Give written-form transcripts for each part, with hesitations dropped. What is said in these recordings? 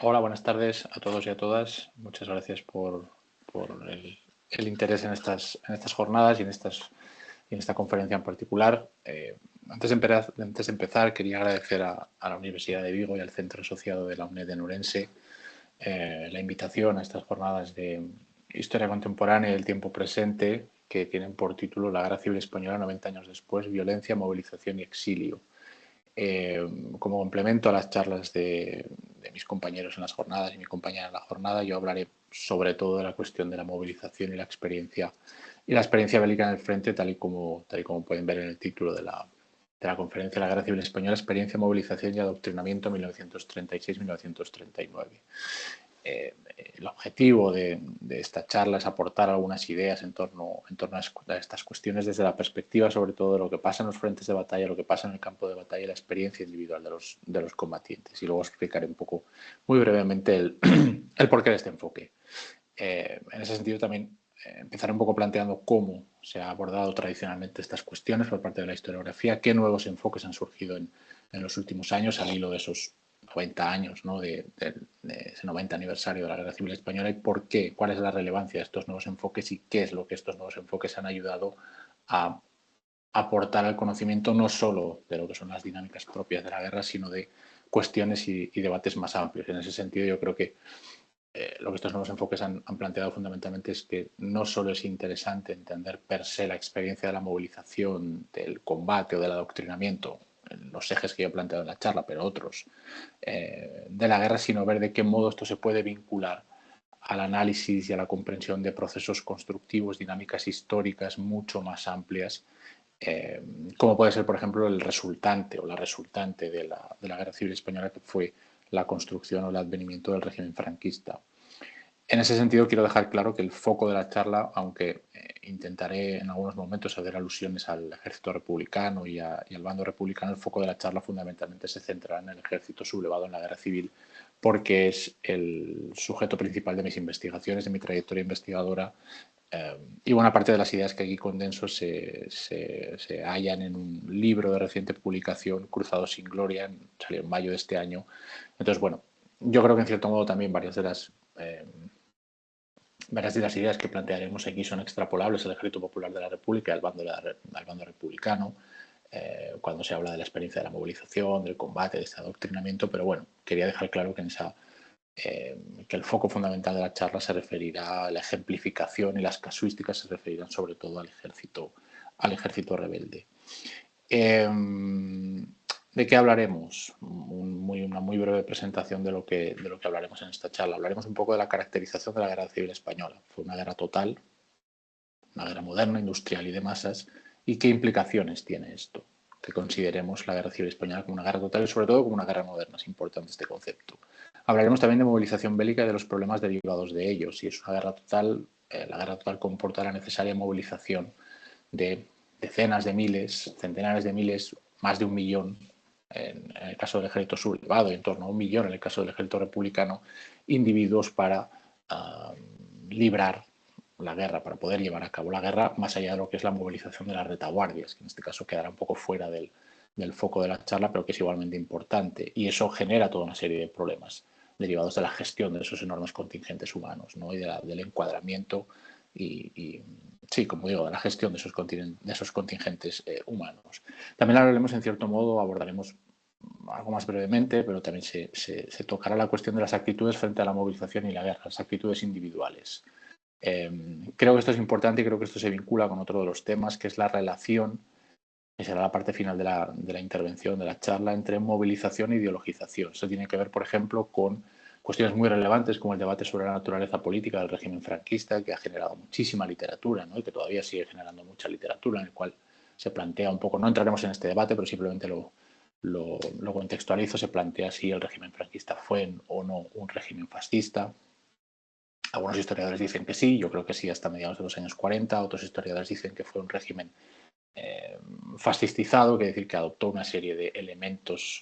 Hola, buenas tardes a todos y a todas. Muchas gracias por el interés en estas jornadas y en esta conferencia en particular. Antes de empezar, quería agradecer a la Universidad de Vigo y al Centro Asociado de la UNED en Ourense la invitación a estas jornadas de Historia Contemporánea y del Tiempo Presente, que tienen por título La Guerra Civil Española 90 años después, violencia, movilización y exilio. Como complemento a las charlas de mis compañeros en las jornadas y mi compañera en la jornada, yo hablaré sobre todo de la cuestión de la movilización y la experiencia bélica en el frente, tal y como pueden ver en el título de la conferencia La Guerra Civil Española, experiencia, movilización y adoctrinamiento 1936-1939. El objetivo de esta charla es aportar algunas ideas en torno a estas cuestiones desde la perspectiva sobre todo de lo que pasa en los frentes de batalla, lo que pasa en el campo de batalla y la experiencia individual de los combatientes. Y luego explicaré un poco, muy brevemente, el porqué de este enfoque. En ese sentido también empezaré un poco planteando cómo se ha abordado tradicionalmente estas cuestiones por parte de la historiografía, qué nuevos enfoques han surgido en los últimos años al hilo de esos 90 años, ¿no? de ese 90 aniversario de la Guerra Civil Española y por qué, cuál es la relevancia de estos nuevos enfoques y qué es lo que estos nuevos enfoques han ayudado a aportar al conocimiento no solo de lo que son las dinámicas propias de la guerra, sino de cuestiones y debates más amplios. En ese sentido, yo creo que lo que estos nuevos enfoques han planteado fundamentalmente es que no solo es interesante entender per se la experiencia de la movilización, del combate o del adoctrinamiento, los ejes que yo he planteado en la charla, pero otros, de la guerra, sino ver de qué modo esto se puede vincular al análisis y a la comprensión de procesos constructivos, dinámicas históricas mucho más amplias, como puede ser, por ejemplo, el resultante o la resultante de la Guerra Civil Española, que fue la construcción o el advenimiento del régimen franquista. En ese sentido, quiero dejar claro que el foco de la charla, aunque intentaré en algunos momentos hacer alusiones al ejército republicano y al bando republicano, el foco de la charla fundamentalmente se centrará en el ejército sublevado en la guerra civil, porque es el sujeto principal de mis investigaciones, de mi trayectoria investigadora, y buena parte de las ideas que aquí condenso se hallan en un libro de reciente publicación, Cruzados sin Gloria, salió en mayo de este año. Entonces, bueno, yo creo que en cierto modo también varias de las ideas que plantearemos aquí son extrapolables al ejército popular de la República y al bando republicano, cuando se habla de la experiencia de la movilización, del combate, de este adoctrinamiento, pero bueno, quería dejar claro que el foco fundamental de la charla se referirá a la ejemplificación y las casuísticas se referirán sobre todo al ejército rebelde. ¿De qué hablaremos? Una muy breve presentación de lo que hablaremos en esta charla. Hablaremos un poco de la caracterización de la Guerra Civil Española. Fue una guerra total, una guerra moderna, industrial y de masas. ¿Y qué implicaciones tiene esto? Que consideremos la Guerra Civil Española como una guerra total y sobre todo como una guerra moderna. Es importante este concepto. Hablaremos también de movilización bélica y de los problemas derivados de ello. Si es una guerra total, la guerra total comporta la necesaria movilización de decenas de miles, centenares de miles, más de 1 millón en el caso del ejército sublevado y en torno a 1 millón en el caso del ejército republicano, individuos para librar la guerra, para poder llevar a cabo la guerra, más allá de lo que es la movilización de las retaguardias, que en este caso quedará un poco fuera del foco de la charla, pero que es igualmente importante. Y eso genera toda una serie de problemas derivados de la gestión de esos enormes contingentes humanos, ¿no? Y del encuadramiento y, sí, como digo, de la gestión de esos contingentes humanos. También hablaremos, en cierto modo, abordaremos algo más brevemente, pero también se tocará la cuestión de las actitudes frente a la movilización y la guerra, las actitudes individuales. Creo que esto es importante y creo que esto se vincula con otro de los temas, que es la relación, que será la parte final de la intervención, de la charla, entre movilización e ideologización. Esto tiene que ver, por ejemplo, con cuestiones muy relevantes como el debate sobre la naturaleza política del régimen franquista, que ha generado muchísima literatura, ¿no? Y que todavía sigue generando mucha literatura, en el cual se plantea un poco, no entraremos en este debate, pero simplemente lo contextualizo, se plantea si el régimen franquista fue o no un régimen fascista. Algunos historiadores dicen que sí, yo creo que sí hasta mediados de los años 40, otros historiadores dicen que fue un régimen fascistizado, quiere decir que adoptó una serie de elementos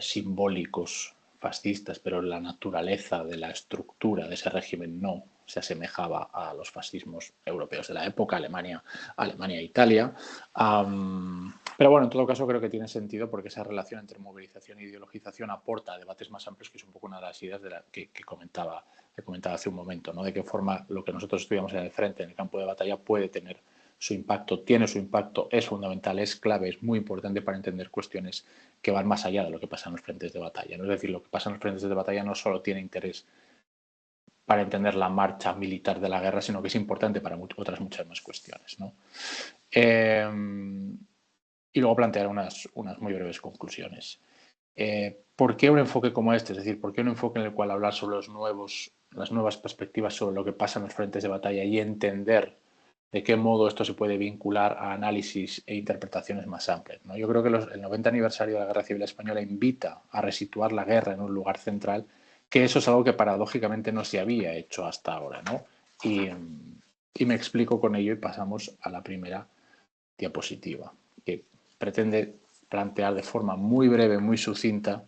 simbólicos fascistas, pero la naturaleza de la estructura de ese régimen no se asemejaba a los fascismos europeos de la época, Alemania e Italia. Pero bueno, en todo caso creo que tiene sentido porque esa relación entre movilización e ideologización aporta a debates más amplios, que es un poco una de las ideas que comentaba hace un momento, ¿no? De qué forma lo que nosotros estudiamos en el frente, en el campo de batalla, puede tener su impacto, tiene su impacto, es fundamental, es clave, es muy importante para entender cuestiones que van más allá de lo que pasa en los frentes de batalla, ¿no? Es decir, lo que pasa en los frentes de batalla no solo tiene interés para entender la marcha militar de la guerra, sino que es importante para otras muchas más cuestiones, ¿no? Y luego plantear unas muy breves conclusiones. ¿Por qué un enfoque como este? Es decir, ¿por qué un enfoque en el cual hablar sobre las nuevas perspectivas sobre lo que pasa en los frentes de batalla y entender de qué modo esto se puede vincular a análisis e interpretaciones más amplias, ¿no? Yo creo que el 90 aniversario de la Guerra Civil Española invita a resituar la guerra en un lugar central, que eso es algo que paradójicamente no se había hecho hasta ahora, ¿no? Y me explico con ello y pasamos a la primera diapositiva, que pretende plantear de forma muy breve, muy sucinta,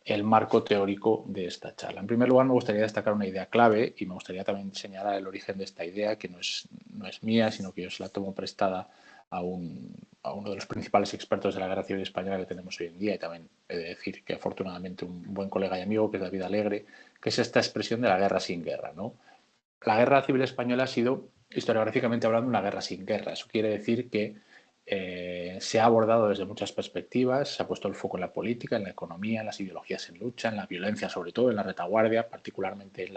el marco teórico de esta charla. En primer lugar, me gustaría destacar una idea clave y me gustaría también señalar el origen de esta idea, que no es mía, sino que yo se la tomo prestada a uno de los principales expertos de la Guerra Civil Española que tenemos hoy en día, y también he de decir que afortunadamente un buen colega y amigo, que es David Alegre, que es esta expresión de la guerra sin guerra, ¿no? La Guerra Civil Española ha sido, historiográficamente hablando, una guerra sin guerra. Eso quiere decir que se ha abordado desde muchas perspectivas, se ha puesto el foco en la política, en la economía, en las ideologías en lucha, en la violencia, sobre todo en la retaguardia, particularmente en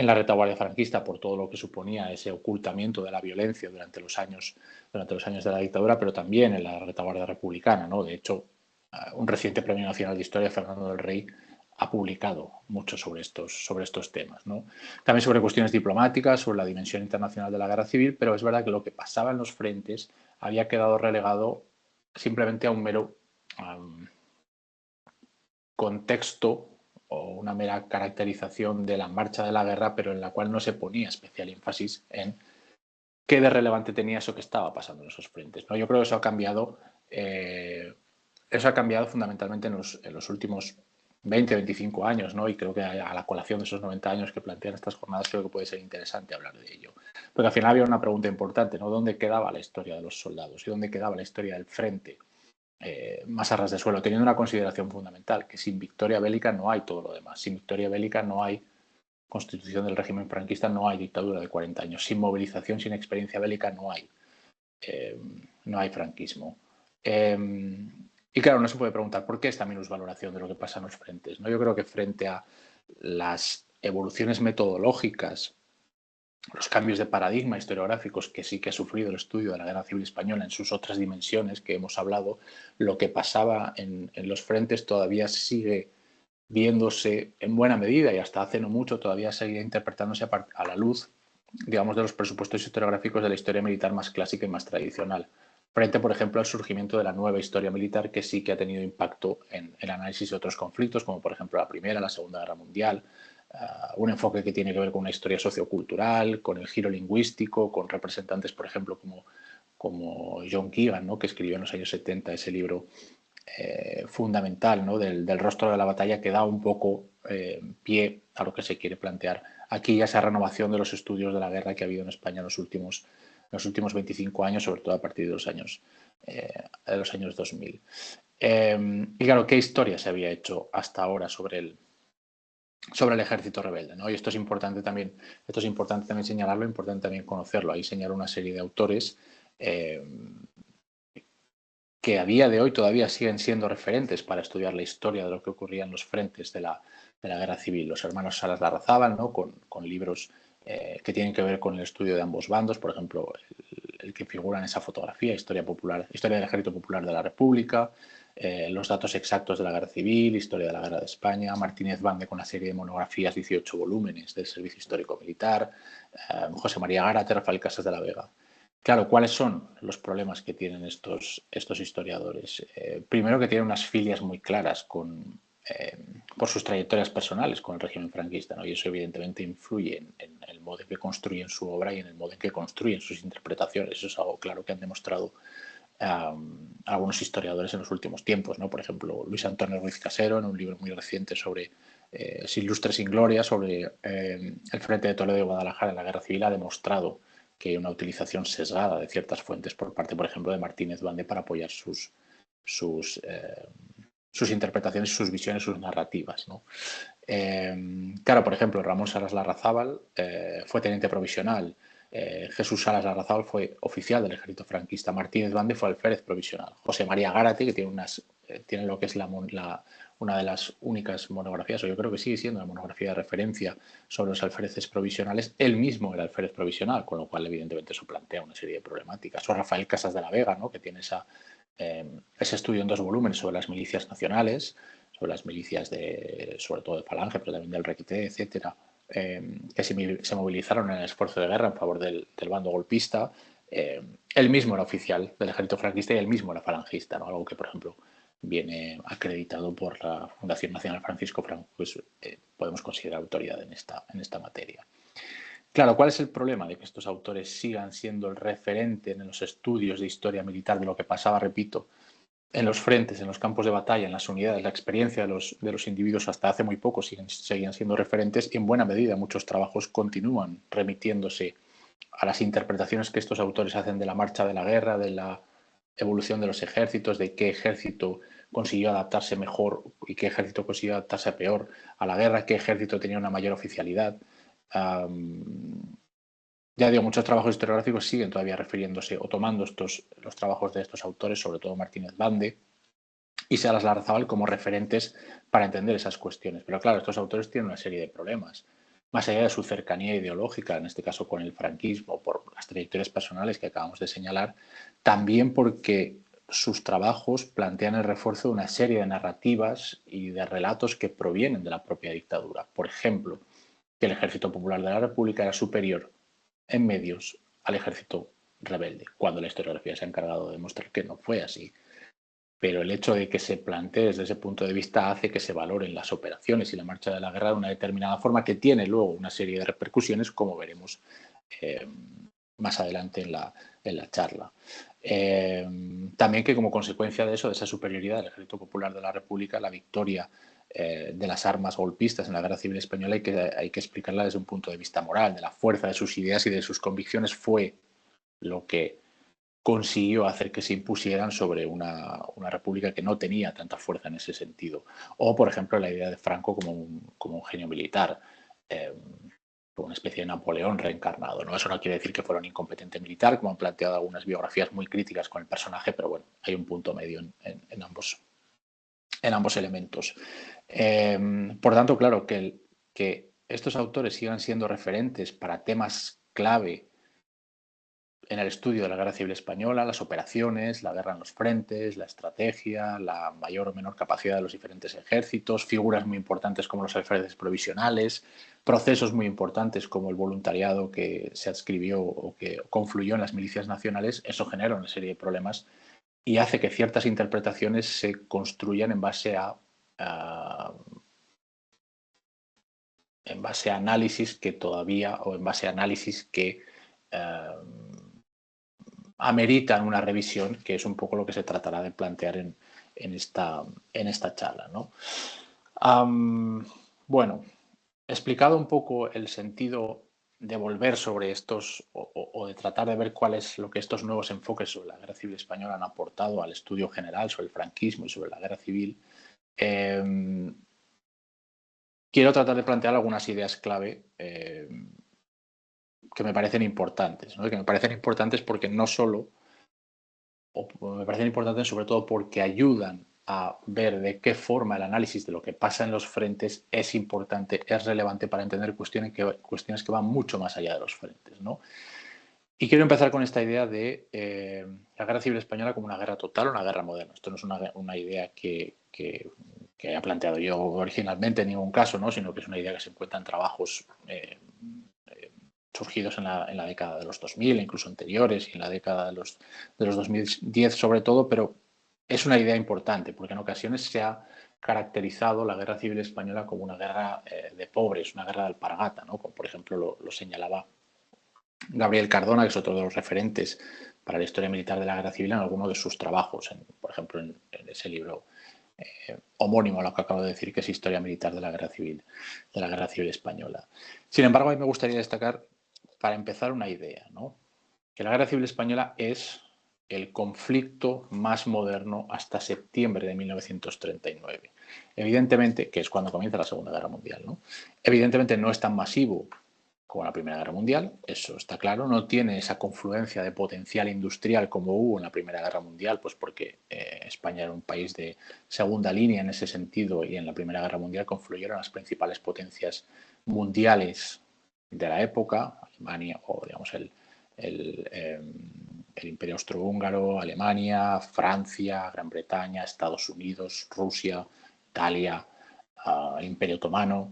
la retaguardia franquista, por todo lo que suponía ese ocultamiento de la violencia durante los años de la dictadura, pero también en la retaguardia republicana, ¿no? De hecho, un reciente Premio Nacional de Historia, Fernando del Rey, ha publicado mucho sobre estos temas, ¿no? También sobre cuestiones diplomáticas, sobre la dimensión internacional de la guerra civil, pero es verdad que lo que pasaba en los frentes había quedado relegado simplemente a un mero contexto o una mera caracterización de la marcha de la guerra, pero en la cual no se ponía especial énfasis en qué de relevante tenía eso que estaba pasando en esos frentes, ¿no? Yo creo que eso ha cambiado fundamentalmente en los últimos 20, 25 años, ¿no? Y creo que a la colación de esos 90 años que plantean estas jornadas creo que puede ser interesante hablar de ello. Porque al final había una pregunta importante, ¿no? ¿Dónde quedaba la historia de los soldados? ¿Y dónde quedaba la historia del frente? Más a ras de suelo, teniendo una consideración fundamental, que sin victoria bélica no hay todo lo demás. Sin victoria bélica no hay constitución del régimen franquista, no hay dictadura de 40 años. Sin movilización, sin experiencia bélica no hay franquismo. Y claro, no se puede preguntar por qué esta minusvaloración de lo que pasa en los frentes, ¿no? Yo creo que frente a las evoluciones metodológicas, los cambios de paradigma historiográficos que sí que ha sufrido el estudio de la Guerra Civil Española en sus otras dimensiones que hemos hablado, lo que pasaba en los frentes todavía sigue viéndose en buena medida y hasta hace no mucho todavía seguía interpretándose a la luz, digamos, de los presupuestos historiográficos de la historia militar más clásica y más tradicional, frente, por ejemplo, al surgimiento de la nueva historia militar que sí que ha tenido impacto en el análisis de otros conflictos, como por ejemplo la Primera, la Segunda Guerra Mundial, un enfoque que tiene que ver con una historia sociocultural, con el giro lingüístico, con representantes, por ejemplo, como John Keegan, ¿no? Que escribió en los años 70 ese libro fundamental, ¿no? del rostro de la batalla, que da un poco pie a lo que se quiere plantear aquí, ya esa renovación de los estudios de la guerra que ha habido en España en los últimos 25 años, sobre todo a partir de los años 2000. Y claro, ¿qué historia se había hecho hasta ahora sobre el ejército rebelde, ¿no? Y esto es importante también señalarlo, importante también conocerlo. Ahí señalo una serie de autores que a día de hoy todavía siguen siendo referentes para estudiar la historia de lo que ocurría en los frentes de la guerra civil. Los hermanos Salas Larrazábal, ¿no? con libros que tienen que ver con el estudio de ambos bandos, por ejemplo, el que figura en esa fotografía, Historia del Ejército Popular de la República, los datos exactos de la guerra civil, Historia de la Guerra de España, Martínez Bande con una serie de monografías, 18 volúmenes del Servicio Histórico Militar, José María Gárate, Rafael Casas de la Vega. Claro, ¿cuáles son los problemas que tienen estos historiadores? Primero, que tienen unas filias muy claras por sus trayectorias personales con el régimen franquista, ¿no? Y eso evidentemente influye en el modo en que construyen su obra y en el modo en que construyen sus interpretaciones. Eso es algo claro que han demostrado algunos historiadores en los últimos tiempos, ¿no? Por ejemplo, Luis Antonio Ruiz Casero, en un libro muy reciente sobre Sin lustre, sin gloria, sobre el frente de Toledo y Guadalajara en la Guerra Civil, ha demostrado que hay una utilización sesgada de ciertas fuentes por parte, por ejemplo, de Martínez Bande para apoyar sus interpretaciones, sus visiones, sus narrativas, ¿no? Claro, por ejemplo, Ramón Salas Larrazábal fue teniente provisional, Jesús Salas Larrazábal fue oficial del ejército franquista, Martínez Bande fue alférez provisional, José María Gárate, que tiene lo que es una de las únicas monografías, o yo creo que sigue siendo una monografía de referencia sobre los alféreces provisionales, él mismo era alférez provisional, con lo cual evidentemente eso plantea una serie de problemáticas. O Rafael Casas de la Vega, ¿no? Que tiene ese estudio en 2 volúmenes sobre las milicias nacionales, sobre las milicias sobre todo de Falange, pero también del Requeté, etcétera, que se movilizaron en el esfuerzo de guerra en favor del bando golpista. Él mismo era oficial del ejército franquista y él mismo era falangista, ¿no? Algo que, por ejemplo, viene acreditado por la Fundación Nacional Francisco Franco, pues podemos considerar autoridad en esta materia. Claro, ¿cuál es el problema de que estos autores sigan siendo el referente en los estudios de historia militar de lo que pasaba, repito, en los frentes, en los campos de batalla, en las unidades? La experiencia de los individuos hasta hace muy poco seguían siendo referentes y en buena medida muchos trabajos continúan remitiéndose a las interpretaciones que estos autores hacen de la marcha de la guerra, de la evolución de los ejércitos, de qué ejército consiguió adaptarse mejor y qué ejército consiguió adaptarse peor a la guerra, qué ejército tenía una mayor oficialidad. Ya digo, muchos trabajos historiográficos siguen todavía refiriéndose o tomando los trabajos de estos autores, sobre todo Martínez Bande y Salas Larrazábal, como referentes para entender esas cuestiones. Pero claro, estos autores tienen una serie de problemas. Más allá de su cercanía ideológica, en este caso con el franquismo, por las trayectorias personales que acabamos de señalar, también porque sus trabajos plantean el refuerzo de una serie de narrativas y de relatos que provienen de la propia dictadura. Por ejemplo, que el Ejército Popular de la República era superior en medios al ejército rebelde, cuando la historiografía se ha encargado de demostrar que no fue así. Pero el hecho de que se plantee desde ese punto de vista hace que se valoren las operaciones y la marcha de la guerra de una determinada forma que tiene luego una serie de repercusiones, como veremos más adelante en la charla. También que como consecuencia de eso, de esa superioridad del Ejército Popular de la República, la victoria de las armas golpistas en la Guerra Civil Española hay que explicarla desde un punto de vista moral, de la fuerza de sus ideas y de sus convicciones, fue lo que consiguió hacer que se impusieran sobre una república que no tenía tanta fuerza en ese sentido. O, por ejemplo, la idea de Franco como un genio militar, como una especie de Napoleón reencarnado, ¿no? Eso no quiere decir que fuera un incompetente militar, como han planteado algunas biografías muy críticas con el personaje, pero bueno, hay un punto medio en ambos elementos. Por tanto, claro, que estos autores sigan siendo referentes para temas clave en el estudio de la Guerra Civil Española, las operaciones, la guerra en los frentes, la estrategia, la mayor o menor capacidad de los diferentes ejércitos, figuras muy importantes como los alféreces provisionales, procesos muy importantes como el voluntariado que se adscribió o que confluyó en las milicias nacionales. Eso genera una serie de problemas y hace que ciertas interpretaciones se construyan en base a análisis que todavía, o en base a análisis que ameritan una revisión, que es un poco lo que se tratará de plantear en esta charla, ¿no? Bueno, explicado un poco el sentido de volver sobre estos o de tratar de ver cuál es lo que estos nuevos enfoques sobre la Guerra Civil Española han aportado al estudio general sobre el franquismo y sobre la Guerra Civil, quiero tratar de plantear algunas ideas clave que me parecen importantes, ¿no? Que me parecen importantes porque no solo, o me parecen importantes sobre todo porque ayudan a ver de qué forma el análisis de lo que pasa en los frentes es importante, es relevante para entender cuestiones que van mucho más allá de los frentes, ¿no? Y quiero empezar con esta idea de la Guerra Civil Española como una guerra total o una guerra moderna. Esto no es una idea que haya planteado yo originalmente en ningún caso, ¿no? Sino que es una idea que se encuentra en trabajos surgidos en la década de los 2000, incluso anteriores, y en la década de los 2010 sobre todo, pero es una idea importante porque en ocasiones se ha caracterizado la Guerra Civil Española como una guerra de pobres, una guerra de alpargata, ¿no? Como por ejemplo lo señalaba Gabriel Cardona, que es otro de los referentes para la historia militar de la Guerra Civil en alguno de sus trabajos, por ejemplo en ese libro homónimo a lo que acabo de decir, que es Historia Militar de la Guerra Civil Española. Sin embargo, a mí me gustaría destacar, para empezar, una idea, ¿no? que la Guerra Civil Española es el conflicto más moderno hasta septiembre de 1939. Evidentemente, que es cuando comienza la Segunda Guerra Mundial, ¿no? Evidentemente no es tan masivo como la Primera Guerra Mundial, eso está claro, no tiene esa confluencia de potencial industrial como hubo en la Primera Guerra Mundial, pues porque España era un país de segunda línea en ese sentido y en la Primera Guerra Mundial confluyeron las principales potencias mundiales de la época, Alemania o digamos el Imperio Austrohúngaro, Alemania, Francia, Gran Bretaña, Estados Unidos, Rusia, Italia, el Imperio Otomano.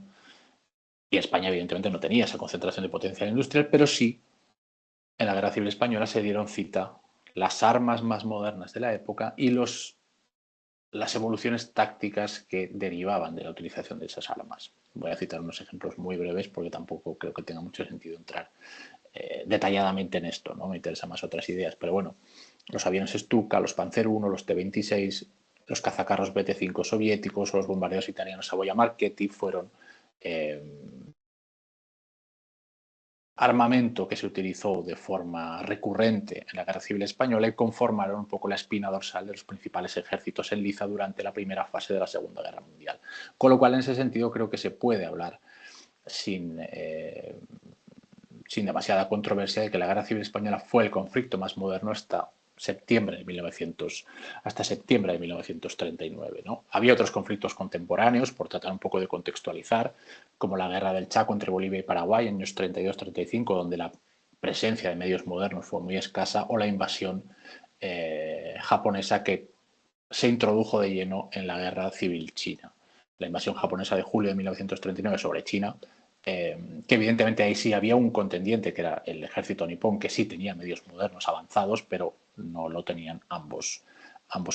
Y España, evidentemente, no tenía esa concentración de potencial industrial, pero sí, en la Guerra Civil Española se dieron cita las armas más modernas de la época y las evoluciones tácticas que derivaban de la utilización de esas armas. Voy a citar unos ejemplos muy breves porque tampoco creo que tenga mucho sentido entrar detalladamente en esto, ¿no? Me interesan más otras ideas, pero bueno, los aviones Stuka, los Panzer I, los T-26, los cazacarros BT-5 soviéticos o los bombarderos italianos Savoia Marchetti fueron armamento que se utilizó de forma recurrente en la Guerra Civil Española y conformaron un poco la espina dorsal de los principales ejércitos en liza durante la primera fase de la Segunda Guerra Mundial. Con lo cual, en ese sentido, creo que se puede hablar sin demasiada controversia de que la Guerra Civil Española fue el conflicto más moderno hasta septiembre de 1939. ¿no? Había otros conflictos contemporáneos, por tratar un poco de contextualizar, como la Guerra del Chaco entre Bolivia y Paraguay en los 32-35, donde la presencia de medios modernos fue muy escasa, o la invasión japonesa que se introdujo de lleno en la Guerra Civil China. La invasión japonesa de julio de 1939 sobre China, que evidentemente ahí sí había un contendiente, que era el ejército nipón, que sí tenía medios modernos avanzados, pero no lo tenían ambos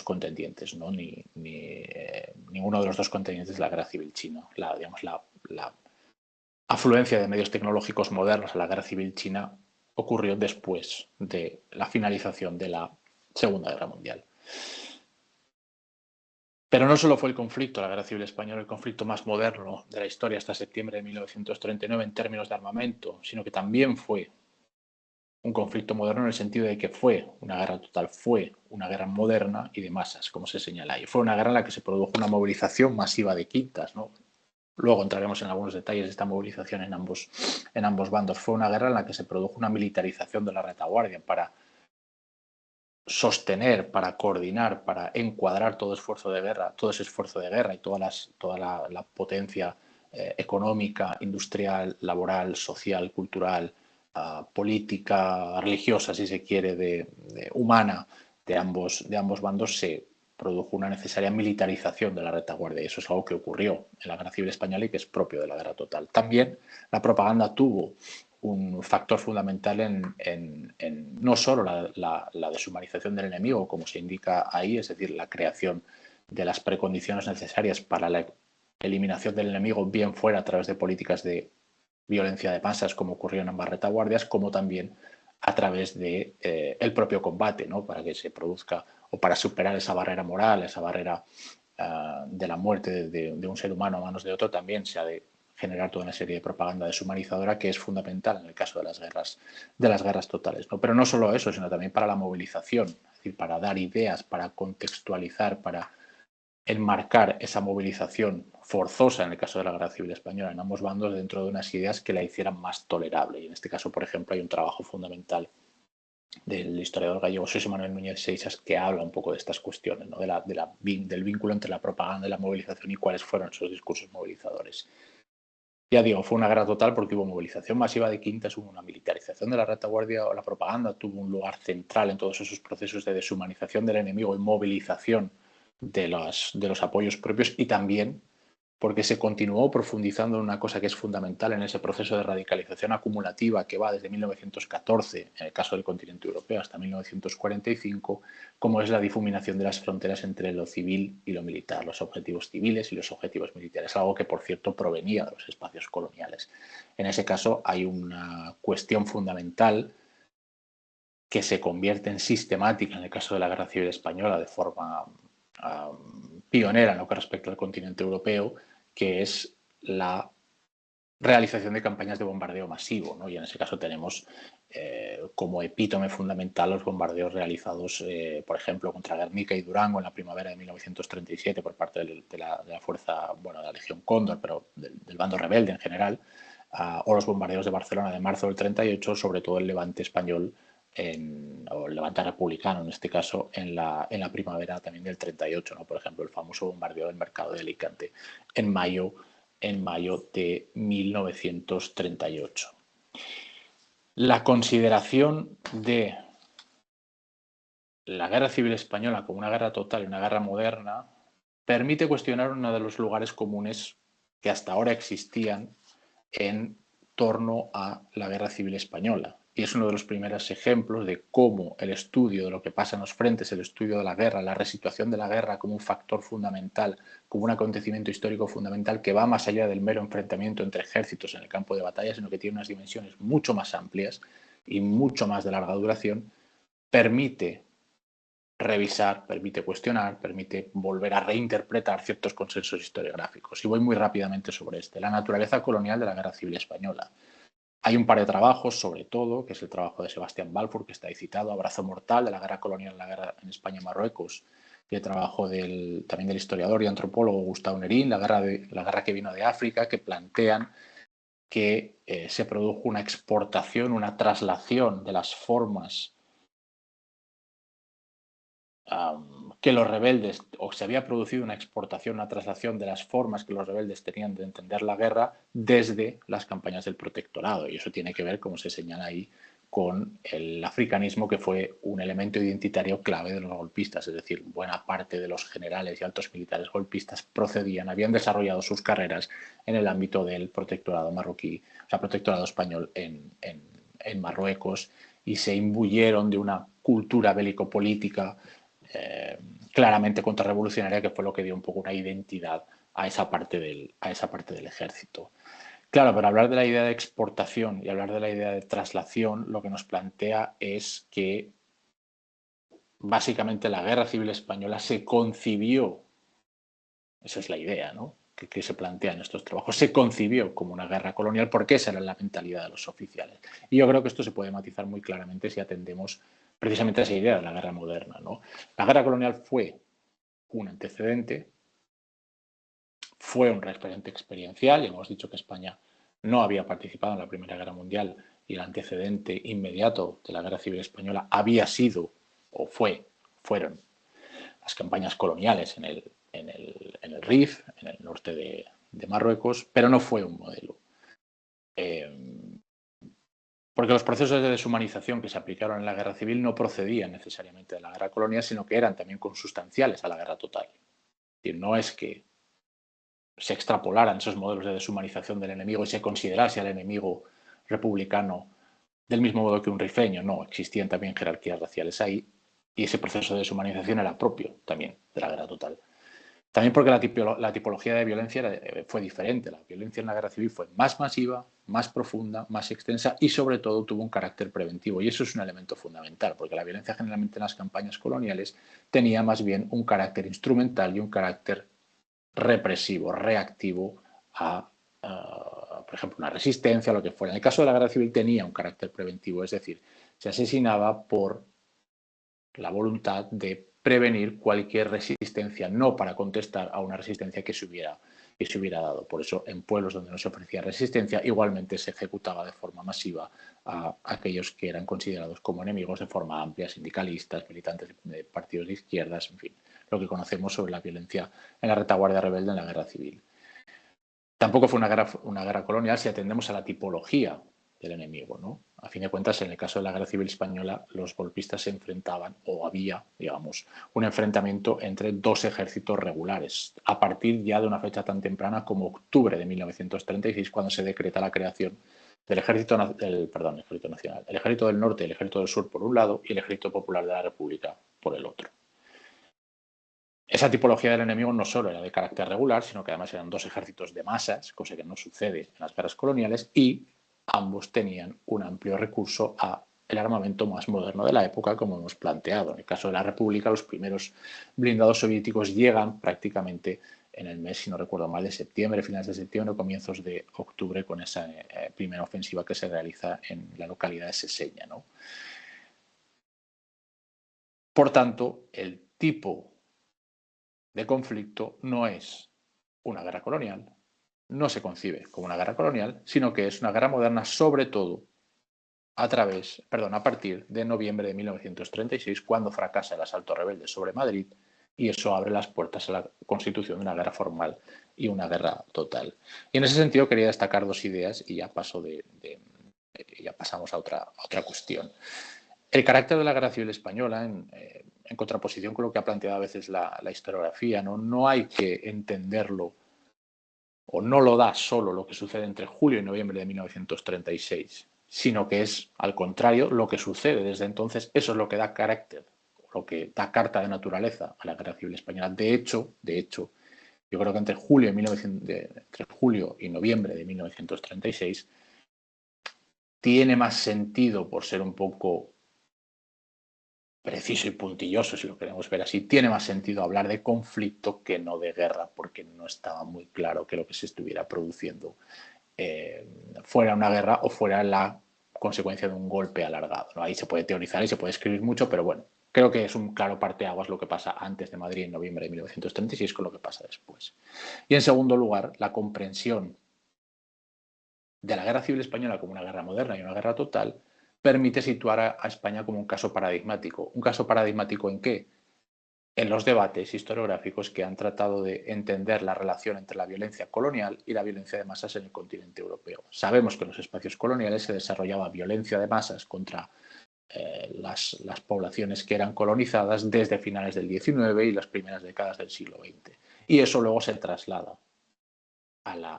contendientes, ¿no? Ninguno de los dos contendientes de la Guerra Civil China. La afluencia de medios tecnológicos modernos a la Guerra Civil China ocurrió después de la finalización de la Segunda Guerra Mundial. Pero no solo fue el conflicto, la Guerra Civil Española, el conflicto más moderno de la historia hasta septiembre de 1939 en términos de armamento, sino que también fue un conflicto moderno en el sentido de que fue una guerra total, fue una guerra moderna y de masas, como se señala ahí. Fue una guerra en la que se produjo una movilización masiva de quintas, ¿no? Luego entraremos en algunos detalles de esta movilización en ambos bandos. Fue una guerra en la que se produjo una militarización de la retaguardia para sostener, para coordinar, para encuadrar todo ese esfuerzo de guerra y toda la potencia económica, industrial, laboral, social, cultural, política, religiosa, si se quiere, humana de ambos bandos, se produjo una necesaria militarización de la retaguardia, y eso es algo que ocurrió en la Guerra Civil Española y que es propio de la guerra total. También la propaganda tuvo un factor fundamental en no solo la deshumanización del enemigo, como se indica ahí, es decir, la creación de las precondiciones necesarias para la eliminación del enemigo, bien fuera a través de políticas de violencia de masas, como ocurrió en ambas retaguardias, como también a través de el propio combate, ¿no? Para que se produzca o para superar esa barrera moral, esa barrera de la muerte de un ser humano a manos de otro, también se ha de generar toda una serie de propaganda deshumanizadora que es fundamental en el caso de las guerras totales, ¿no? Pero no solo eso, sino también para la movilización, es decir, para dar ideas, para contextualizar, para enmarcar esa movilización forzosa en el caso de la Guerra Civil Española en ambos bandos dentro de unas ideas que la hicieran más tolerable. Y en este caso, por ejemplo, hay un trabajo fundamental del historiador gallego José Manuel Núñez Seixas que habla un poco de estas cuestiones, ¿no? Del vínculo entre la propaganda y la movilización y cuáles fueron esos discursos movilizadores. Ya digo, fue una guerra total porque hubo movilización masiva de quintas, hubo una militarización de la retaguardia, o la propaganda tuvo un lugar central en todos esos procesos de deshumanización del enemigo y movilización de los apoyos propios, y también porque se continuó profundizando en una cosa que es fundamental en ese proceso de radicalización acumulativa que va desde 1914, en el caso del continente europeo, hasta 1945, como es la difuminación de las fronteras entre lo civil y lo militar, los objetivos civiles y los objetivos militares, algo que, por cierto, provenía de los espacios coloniales. En ese caso hay una cuestión fundamental que se convierte en sistemática en el caso de la Guerra Civil Española de forma pionera en lo que respecta al continente europeo, que es la realización de campañas de bombardeo masivo, ¿no? Y en ese caso tenemos como epítome fundamental los bombardeos realizados, por ejemplo, contra Guernica y Durango en la primavera de 1937 por parte de la fuerza, bueno, de la Legión Cóndor, pero del bando rebelde en general, o los bombardeos de Barcelona de marzo del 38, sobre todo el levante español, o el levante republicano en este caso, en la primavera también del 38, ¿no? Por ejemplo, el famoso bombardeo del mercado de Alicante en mayo de 1938. La consideración de la Guerra Civil Española como una guerra total y una guerra moderna permite cuestionar uno de los lugares comunes que hasta ahora existían en torno a la Guerra Civil Española. Y es uno de los primeros ejemplos de cómo el estudio de lo que pasa en los frentes, el estudio de la guerra, la resituación de la guerra como un factor fundamental, como un acontecimiento histórico fundamental que va más allá del mero enfrentamiento entre ejércitos en el campo de batalla, sino que tiene unas dimensiones mucho más amplias y mucho más de larga duración, permite revisar, permite cuestionar, permite volver a reinterpretar ciertos consensos historiográficos. Y voy muy rápidamente sobre la naturaleza colonial de la Guerra Civil Española. Hay un par de trabajos, sobre todo, que es el trabajo de Sebastián Balfour, que está ahí citado, Abrazo Mortal, de la Guerra Colonial, la Guerra en España y Marruecos, y el trabajo también del historiador y antropólogo Gustavo Nerín, la guerra que vino de África, que plantean que se produjo una exportación, una traslación de las formas que los rebeldes, o se había producido una exportación, una traslación de las formas que los rebeldes tenían de entender la guerra desde las campañas del protectorado. Y eso tiene que ver, como se señala ahí, con el africanismo, que fue un elemento identitario clave de los golpistas. Es decir, buena parte de los generales y altos militares golpistas habían desarrollado sus carreras en el ámbito del protectorado marroquí, o sea, protectorado español en Marruecos, y se imbuyeron de una cultura bélico-política claramente contrarrevolucionaria, que fue lo que dio un poco una identidad a esa parte del ejército. Claro, pero hablar de la idea de exportación y hablar de la idea de traslación, lo que nos plantea es que básicamente la Guerra Civil Española se concibió, esa es la idea, ¿no?, que se plantea en estos trabajos, se concibió como una guerra colonial porque esa era la mentalidad de los oficiales. Y yo creo que esto se puede matizar muy claramente si atendemos precisamente a esa idea de la guerra moderna, ¿no? La guerra colonial fue un antecedente, fue un referente experiencial, y hemos dicho que España no había participado en la Primera Guerra Mundial y el antecedente inmediato de la Guerra Civil Española había sido o fueron las campañas coloniales en el Rif, en el norte de Marruecos, pero no fue un modelo. Porque los procesos de deshumanización que se aplicaron en la guerra civil no procedían necesariamente de la guerra colonial, sino que eran también consustanciales a la guerra total. Es decir, no es que se extrapolaran esos modelos de deshumanización del enemigo y se considerase al enemigo republicano del mismo modo que un rifeño. No, existían también jerarquías raciales ahí, y ese proceso de deshumanización era propio también de la guerra total. También porque la tipología de violencia fue diferente. La violencia en la guerra civil fue más masiva, más profunda, más extensa y sobre todo tuvo un carácter preventivo. Y eso es un elemento fundamental, porque la violencia generalmente en las campañas coloniales tenía más bien un carácter instrumental y un carácter represivo, reactivo a, por ejemplo, una resistencia, lo que fuera. En el caso de la guerra civil tenía un carácter preventivo, es decir, se asesinaba por la voluntad de prevenir cualquier resistencia, no para contestar a una resistencia que se hubiera dado. Por eso, en pueblos donde no se ofrecía resistencia, igualmente se ejecutaba de forma masiva a aquellos que eran considerados como enemigos de forma amplia, sindicalistas, militantes de partidos de izquierdas, en fin, lo que conocemos sobre la violencia en la retaguardia rebelde en la guerra civil. Tampoco fue una guerra colonial si atendemos a la tipología del enemigo, ¿no? A fin de cuentas, en el caso de la Guerra Civil Española, los golpistas se enfrentaban, o había, digamos, un enfrentamiento entre dos ejércitos regulares, a partir ya de una fecha tan temprana como octubre de 1936, cuando se decreta la creación del Ejército Nacional, el Ejército del Norte y el Ejército del Sur por un lado, y el Ejército Popular de la República por el otro. Esa tipología del enemigo no solo era de carácter regular, sino que además eran dos ejércitos de masas, cosa que no sucede en las guerras coloniales, y ambos tenían un amplio recurso al armamento más moderno de la época, como hemos planteado. En el caso de la República, los primeros blindados soviéticos llegan prácticamente en el mes, si no recuerdo mal, de septiembre, finales de septiembre, comienzos de octubre, con esa primera ofensiva que se realiza en la localidad de Seseña, ¿no? Por tanto, el tipo de conflicto no es una guerra colonial, no se concibe como una guerra colonial, sino que es una guerra moderna, sobre todo a partir de noviembre de 1936, cuando fracasa el asalto rebelde sobre Madrid, y eso abre las puertas a la constitución de una guerra formal y una guerra total. Y en ese sentido quería destacar dos ideas y ya ya pasamos a otra cuestión. El carácter de la guerra civil española, en contraposición con lo que ha planteado a veces la historiografía, no hay que entenderlo, o no lo da solo lo que sucede entre julio y noviembre de 1936, sino que es, al contrario, lo que sucede desde entonces. Eso es lo que da carácter, lo que da carta de naturaleza a la guerra civil española. De hecho, yo creo que entre julio y noviembre de 1936 tiene más sentido, por ser un poco preciso y puntilloso, si lo queremos ver así, tiene más sentido hablar de conflicto que no de guerra, porque no estaba muy claro que lo que se estuviera produciendo fuera una guerra o fuera la consecuencia de un golpe alargado, ¿no? Ahí se puede teorizar y se puede escribir mucho, pero bueno, creo que es un claro parteaguas lo que pasa antes de Madrid en noviembre de 1936 con lo que pasa después. Y en segundo lugar, la comprensión de la guerra civil española como una guerra moderna y una guerra total permite situar a España como un caso paradigmático. ¿Un caso paradigmático en qué? En los debates historiográficos que han tratado de entender la relación entre la violencia colonial y la violencia de masas en el continente europeo. Sabemos que en los espacios coloniales se desarrollaba violencia de masas contra las poblaciones que eran colonizadas desde finales del XIX y las primeras décadas del siglo XX. Y eso luego se traslada al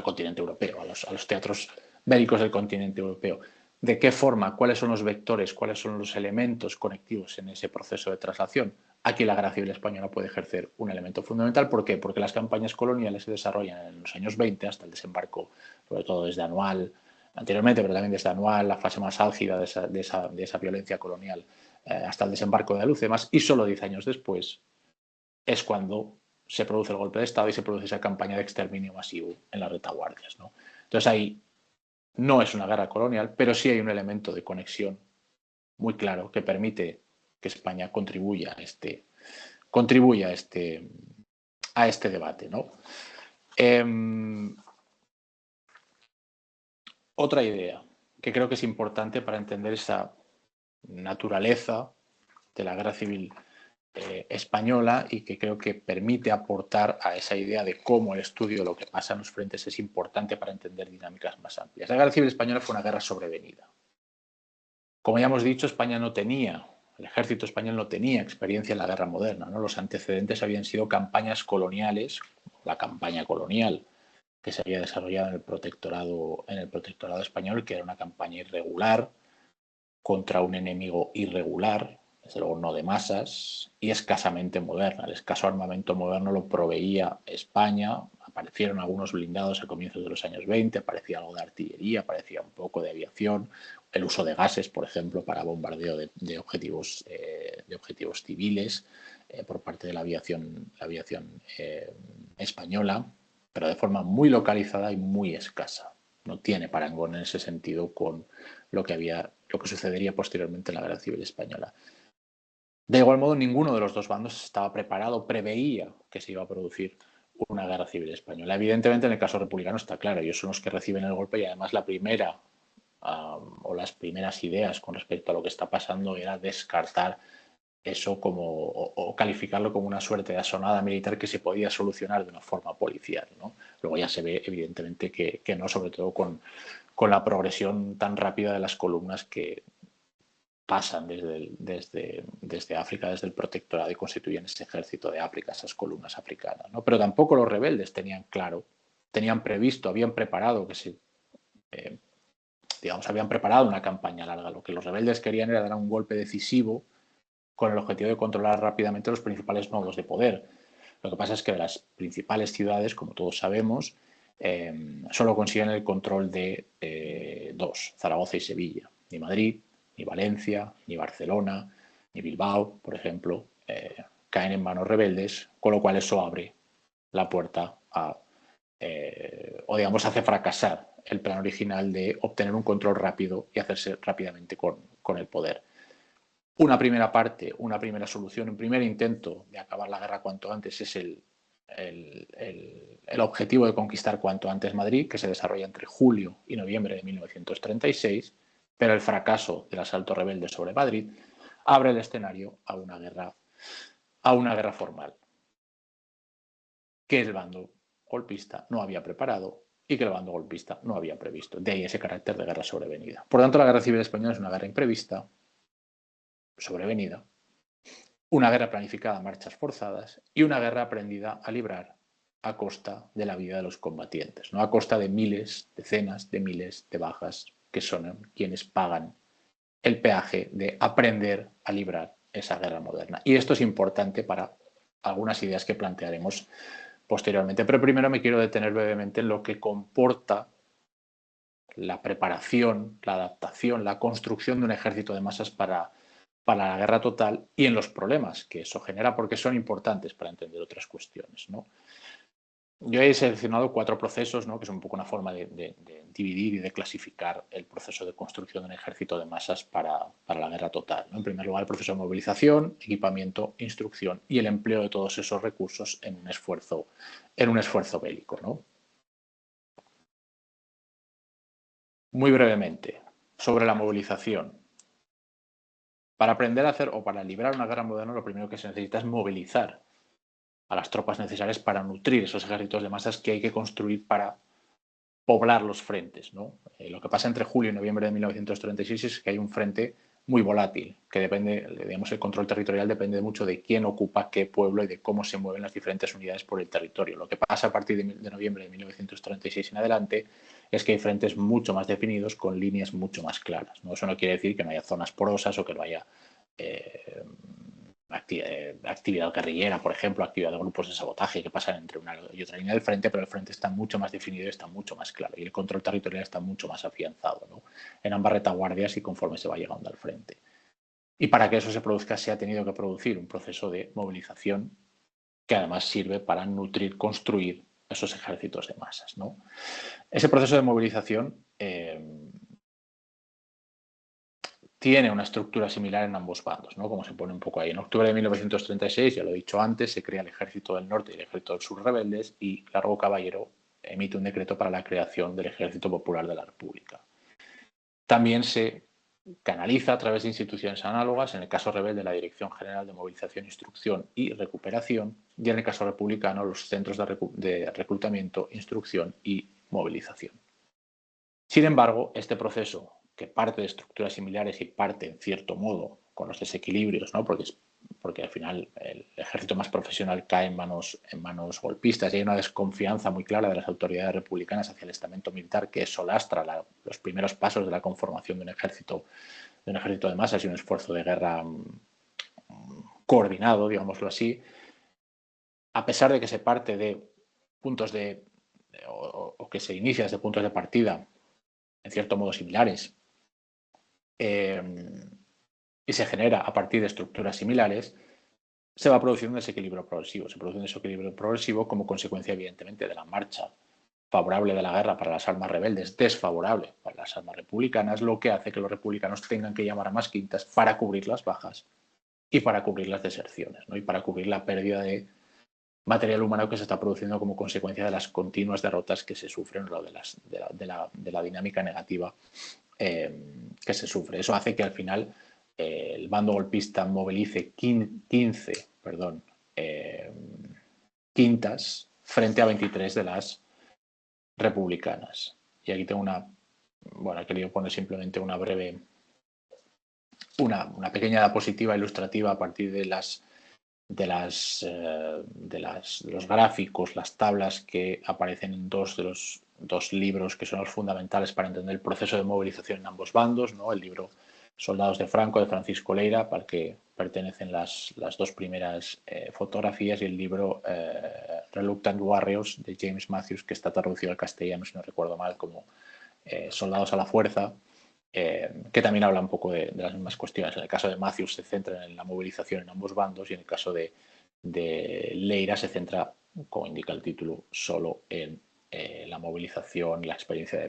continente europeo, a los teatros bélicos del continente europeo. ¿De qué forma? ¿Cuáles son los vectores? ¿Cuáles son los elementos conectivos en ese proceso de traslación? Aquí la guerra civil española puede ejercer un elemento fundamental. ¿Por qué? Porque las campañas coloniales se desarrollan en los años 20 hasta el desembarco, sobre todo desde Anual, anteriormente, pero también desde Anual, la fase más álgida de esa violencia colonial, hasta el desembarco de Alhucemas, y solo 10 años después es cuando se produce el golpe de Estado y se produce esa campaña de exterminio masivo en las retaguardias, ¿no? Entonces ahí no es una guerra colonial, pero sí hay un elemento de conexión muy claro que permite que España contribuya a este debate, ¿no? Otra idea que creo que es importante para entender esa naturaleza de la guerra civil española, y que creo que permite aportar a esa idea de cómo el estudio de lo que pasa en los frentes es importante para entender dinámicas más amplias. La guerra civil española fue una guerra sobrevenida. Como ya hemos dicho, el ejército español no tenía experiencia en la guerra moderna, ¿no? Los antecedentes habían sido campañas coloniales, la campaña colonial que se había desarrollado en el protectorado español, que era una campaña irregular contra un enemigo irregular, desde luego no de masas, y escasamente moderna. El escaso armamento moderno lo proveía España. Aparecieron algunos blindados a comienzos de los años 20, aparecía algo de artillería, aparecía un poco de aviación, el uso de gases, por ejemplo, para bombardeo de objetivos civiles por parte de la aviación española, pero de forma muy localizada y muy escasa. No tiene parangón en ese sentido con lo que sucedería posteriormente en la Guerra Civil Española. De igual modo, ninguno de los dos bandos estaba preparado, preveía que se iba a producir una guerra civil española. Evidentemente, en el caso republicano está claro, ellos son los que reciben el golpe, y además las primeras ideas con respecto a lo que está pasando era descartar eso o calificarlo como una suerte de asonada militar que se podía solucionar de una forma policial, ¿no? Luego ya se ve evidentemente que no, sobre todo con la progresión tan rápida de las columnas que pasan desde África, desde el protectorado, y constituyen ese ejército de África, esas columnas africanas, ¿no? Pero tampoco los rebeldes tenían claro, tenían previsto, habían preparado habían preparado una campaña larga. Lo que los rebeldes querían era dar un golpe decisivo con el objetivo de controlar rápidamente los principales nodos de poder. Lo que pasa es que de las principales ciudades, como todos sabemos, solo consiguen el control de dos, Zaragoza y Sevilla. Ni Madrid, ni Valencia, ni Barcelona, ni Bilbao, por ejemplo, caen en manos rebeldes, con lo cual eso abre la puerta a, o digamos, hace fracasar el plan original de obtener un control rápido y hacerse rápidamente con el poder. Una primera parte, una primera solución, un primer intento de acabar la guerra cuanto antes es el objetivo de conquistar cuanto antes Madrid, que se desarrolla entre julio y noviembre de 1936, pero el fracaso del asalto rebelde sobre Madrid abre el escenario a una guerra formal que el bando golpista no había preparado y que el bando golpista no había previsto. De ahí ese carácter de guerra sobrevenida. Por tanto, la guerra civil española es una guerra imprevista, sobrevenida, una guerra planificada a marchas forzadas y una guerra aprendida a librar a costa de la vida de los combatientes, ¿no? A costa de miles, decenas de miles de bajas que son quienes pagan el peaje de aprender a librar esa guerra moderna. Y esto es importante para algunas ideas que plantearemos posteriormente. Pero primero me quiero detener brevemente en lo que comporta la preparación, la adaptación, la construcción de un ejército de masas para la guerra total y en los problemas que eso genera, porque son importantes para entender otras cuestiones, ¿no? Yo he seleccionado 4 procesos, ¿no? Que es un poco una forma de dividir y de clasificar el proceso de construcción de un ejército de masas para la guerra total, ¿no? En primer lugar, el proceso de movilización, equipamiento, instrucción y el empleo de todos esos recursos en un esfuerzo bélico, ¿no? Muy brevemente, sobre la movilización. Para aprender a hacer o para librar una guerra moderna, lo primero que se necesita es movilizar a las tropas necesarias para nutrir esos ejércitos de masas que hay que construir para poblar los frentes, ¿no? Lo que pasa entre julio y noviembre de 1936 es que hay un frente muy volátil, que depende, digamos, el control territorial depende mucho de quién ocupa qué pueblo y de cómo se mueven las diferentes unidades por el territorio. Lo que pasa a partir de noviembre de 1936 en adelante es que hay frentes mucho más definidos con líneas mucho más claras, ¿no? Eso no quiere decir que no haya zonas porosas o que no haya actividad guerrillera, por ejemplo, actividad de grupos de sabotaje que pasan entre una y otra línea del frente, pero el frente está mucho más definido y está mucho más claro y el control territorial está mucho más afianzado, ¿no? En ambas retaguardias y conforme se va llegando al frente. Y para que eso se produzca se ha tenido que producir un proceso de movilización que además sirve para nutrir, construir esos ejércitos de masas, ¿no? Ese proceso de movilización tiene una estructura similar en ambos bandos, ¿no? Como se pone un poco ahí. En octubre de 1936, ya lo he dicho antes, se crea el Ejército del Norte y el Ejército del Sur rebeldes y Largo Caballero emite un decreto para la creación del Ejército Popular de la República. También se canaliza a través de instituciones análogas, en el caso rebelde la Dirección General de Movilización, Instrucción y Recuperación, y en el caso republicano los centros de reclutamiento, instrucción y movilización. Sin embargo, este proceso, que parte de estructuras similares y parte, en cierto modo, con los desequilibrios, ¿no? porque al final el ejército más profesional cae en manos golpistas y hay una desconfianza muy clara de las autoridades republicanas hacia el estamento militar que eso lastra los primeros pasos de la conformación de un ejército de masas y un esfuerzo de guerra coordinado, digámoslo así. A pesar de que se parte de puntos o que se inicia desde puntos de partida en cierto modo similares, y se genera a partir de estructuras similares, se va produciendo un desequilibrio progresivo. Se produce un desequilibrio progresivo como consecuencia, evidentemente, de la marcha favorable de la guerra para las armas rebeldes, desfavorable para las armas republicanas, lo que hace que los republicanos tengan que llamar a más quintas para cubrir las bajas y para cubrir las deserciones, ¿no? Y para cubrir la pérdida de material humano que se está produciendo como consecuencia de las continuas derrotas que se sufren, de la dinámica negativa que se sufre. Eso hace que al final el bando golpista movilice 15 quintas frente a 23 de las republicanas. Y aquí tengo he querido poner simplemente una pequeña diapositiva ilustrativa a partir de los gráficos, las tablas que aparecen en dos de los libros que son los fundamentales para entender el proceso de movilización en ambos bandos, ¿no? El libro Soldados de Franco, de Francisco Leira, para el que pertenecen las 2 primeras fotografías, y el libro Reluctant Warriors, de James Matthews, que está traducido al castellano, si no recuerdo mal, como Soldados a la Fuerza, que también habla un poco de las mismas cuestiones. En el caso de Matthews se centra en la movilización en ambos bandos y en el caso de de Leira se centra, como indica el título, solo en la movilización, la experiencia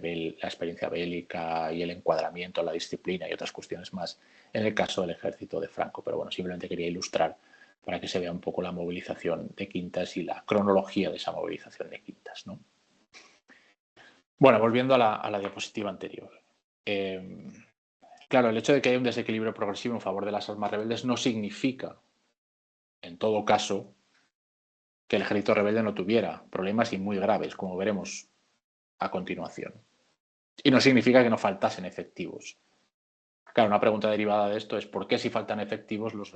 bélica y el encuadramiento, la disciplina y otras cuestiones más en el caso del ejército de Franco. Pero bueno, simplemente quería ilustrar para que se vea un poco la movilización de quintas y la cronología de esa movilización de quintas, ¿no? Bueno, volviendo a la diapositiva anterior. Claro, el hecho de que haya un desequilibrio progresivo en favor de las armas rebeldes no significa, en todo caso, que el ejército rebelde no tuviera problemas y muy graves, como veremos a continuación. Y no significa que no faltasen efectivos. Claro, una pregunta derivada de esto es ¿por qué si faltan efectivos los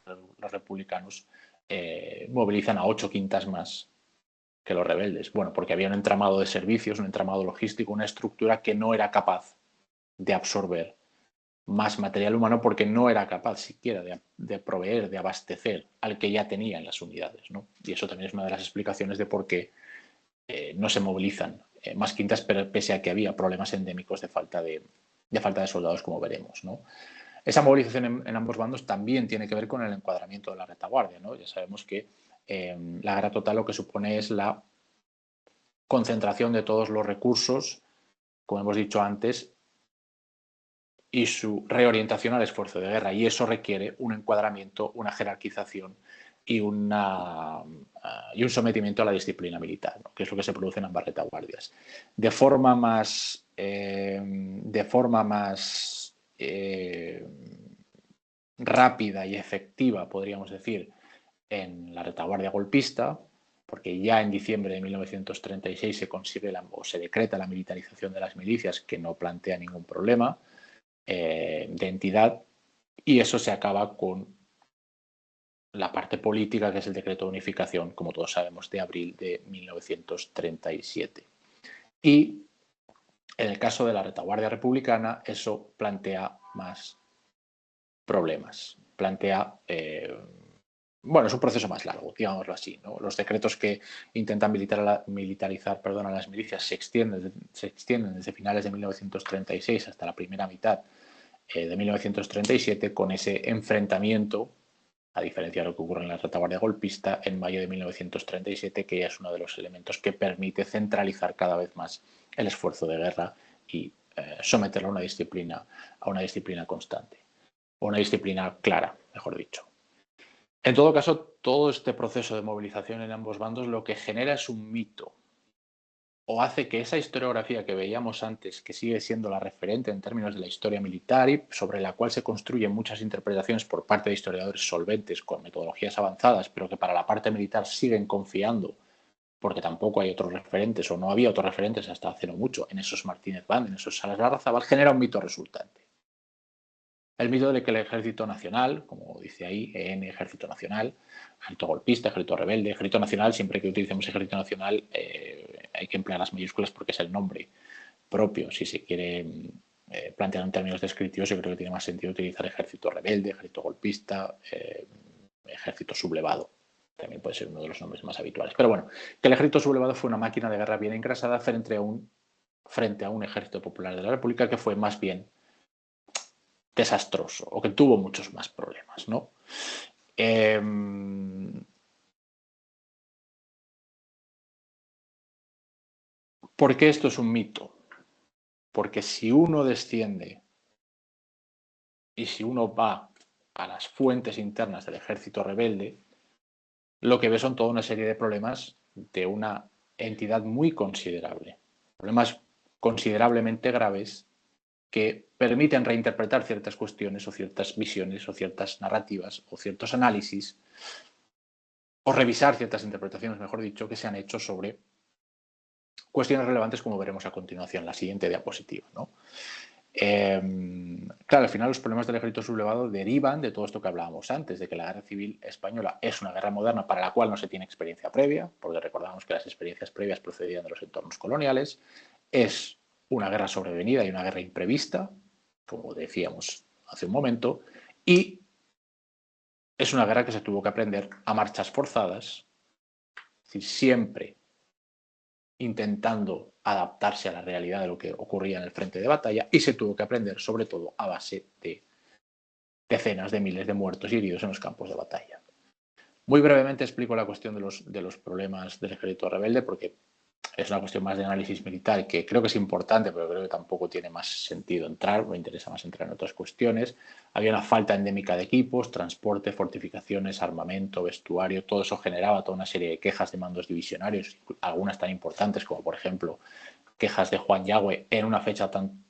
republicanos movilizan a 8 quintas más que los rebeldes? Bueno, porque había un entramado de servicios, un entramado logístico, una estructura que no era capaz de absorber más material humano porque no era capaz siquiera de proveer, de abastecer al que ya tenía en las unidades, ¿no? Y eso también es una de las explicaciones de por qué no se movilizan más quintas, pese a que había problemas endémicos de falta de soldados, como veremos, ¿no? Esa movilización en ambos bandos también tiene que ver con el encuadramiento de la retaguardia, ¿no? Ya sabemos que la guerra total lo que supone es la concentración de todos los recursos, como hemos dicho antes, y su reorientación al esfuerzo de guerra. Y eso requiere un encuadramiento, una jerarquización y un sometimiento a la disciplina militar, ¿no? Que es lo que se produce en ambas retaguardias. De forma más rápida y efectiva, podríamos decir, en la retaguardia golpista, porque ya en diciembre de 1936 se consigue o se decreta la militarización de las milicias, que no plantea ningún problema de entidad, y eso se acaba con la parte política, que es el decreto de unificación, como todos sabemos, de abril de 1937. Y en el caso de la retaguardia republicana, eso plantea más problemas. Plantea, bueno, es un proceso más largo, digámoslo así, ¿no? Los decretos que intentan militarizar a las milicias se extienden desde finales de 1936 hasta la primera mitad de 1937, con ese enfrentamiento, a diferencia de lo que ocurre en la retaguardia golpista, en mayo de 1937, que ya es uno de los elementos que permite centralizar cada vez más el esfuerzo de guerra y someterlo a una disciplina constante, o una disciplina clara, mejor dicho. En todo caso, todo este proceso de movilización en ambos bandos lo que genera es un mito, o hace que esa historiografía que veíamos antes, que sigue siendo la referente en términos de la historia militar y sobre la cual se construyen muchas interpretaciones por parte de historiadores solventes con metodologías avanzadas, pero que para la parte militar siguen confiando, porque tampoco hay otros referentes o no había otros referentes hasta hace no mucho, en esos Martínez Band, en esos Salas Larrazábal, genera un mito resultante. El mito de que el Ejército Nacional, como dice ahí, Ejército Nacional, Ejército Golpista, Ejército Rebelde, Ejército Nacional, siempre que utilicemos Ejército Nacional hay que emplear las mayúsculas porque es el nombre propio. Si se quiere plantear en términos descriptivos, yo creo que tiene más sentido utilizar Ejército Rebelde, Ejército Golpista, Ejército Sublevado. También puede ser uno de los nombres más habituales. Pero bueno, que el Ejército Sublevado fue una máquina de guerra bien engrasada frente a un Ejército Popular de la República que fue más bien desastroso o que tuvo muchos más problemas, ¿no? ¿Por qué esto es un mito? Porque si uno desciende y si uno va a las fuentes internas del ejército rebelde, lo que ve son toda una serie de problemas de una entidad muy considerable. Problemas considerablemente graves que permiten reinterpretar ciertas cuestiones o ciertas visiones o ciertas narrativas o ciertos análisis o revisar ciertas interpretaciones, mejor dicho, que se han hecho sobre cuestiones relevantes, como veremos a continuación, la siguiente diapositiva, ¿no? Claro, al final los problemas del ejército sublevado derivan de todo esto que hablábamos antes, de que la guerra civil española es una guerra moderna para la cual no se tiene experiencia previa, porque recordamos que las experiencias previas procedían de los entornos coloniales, es una guerra sobrevenida y una guerra imprevista, como decíamos hace un momento, y es una guerra que se tuvo que aprender a marchas forzadas, es decir, siempre intentando adaptarse a la realidad de lo que ocurría en el frente de batalla, y se tuvo que aprender sobre todo a base de decenas de miles de muertos y heridos en los campos de batalla. Muy brevemente explico la cuestión de los problemas del ejército rebelde, porque es una cuestión más de análisis militar que creo que es importante, pero creo que tampoco tiene más sentido entrar, me interesa más entrar en otras cuestiones. Había una falta endémica de equipos, transporte, fortificaciones, armamento, vestuario, todo eso generaba toda una serie de quejas de mandos divisionarios, algunas tan importantes como, por ejemplo, quejas de Juan Yagüe en una fecha tan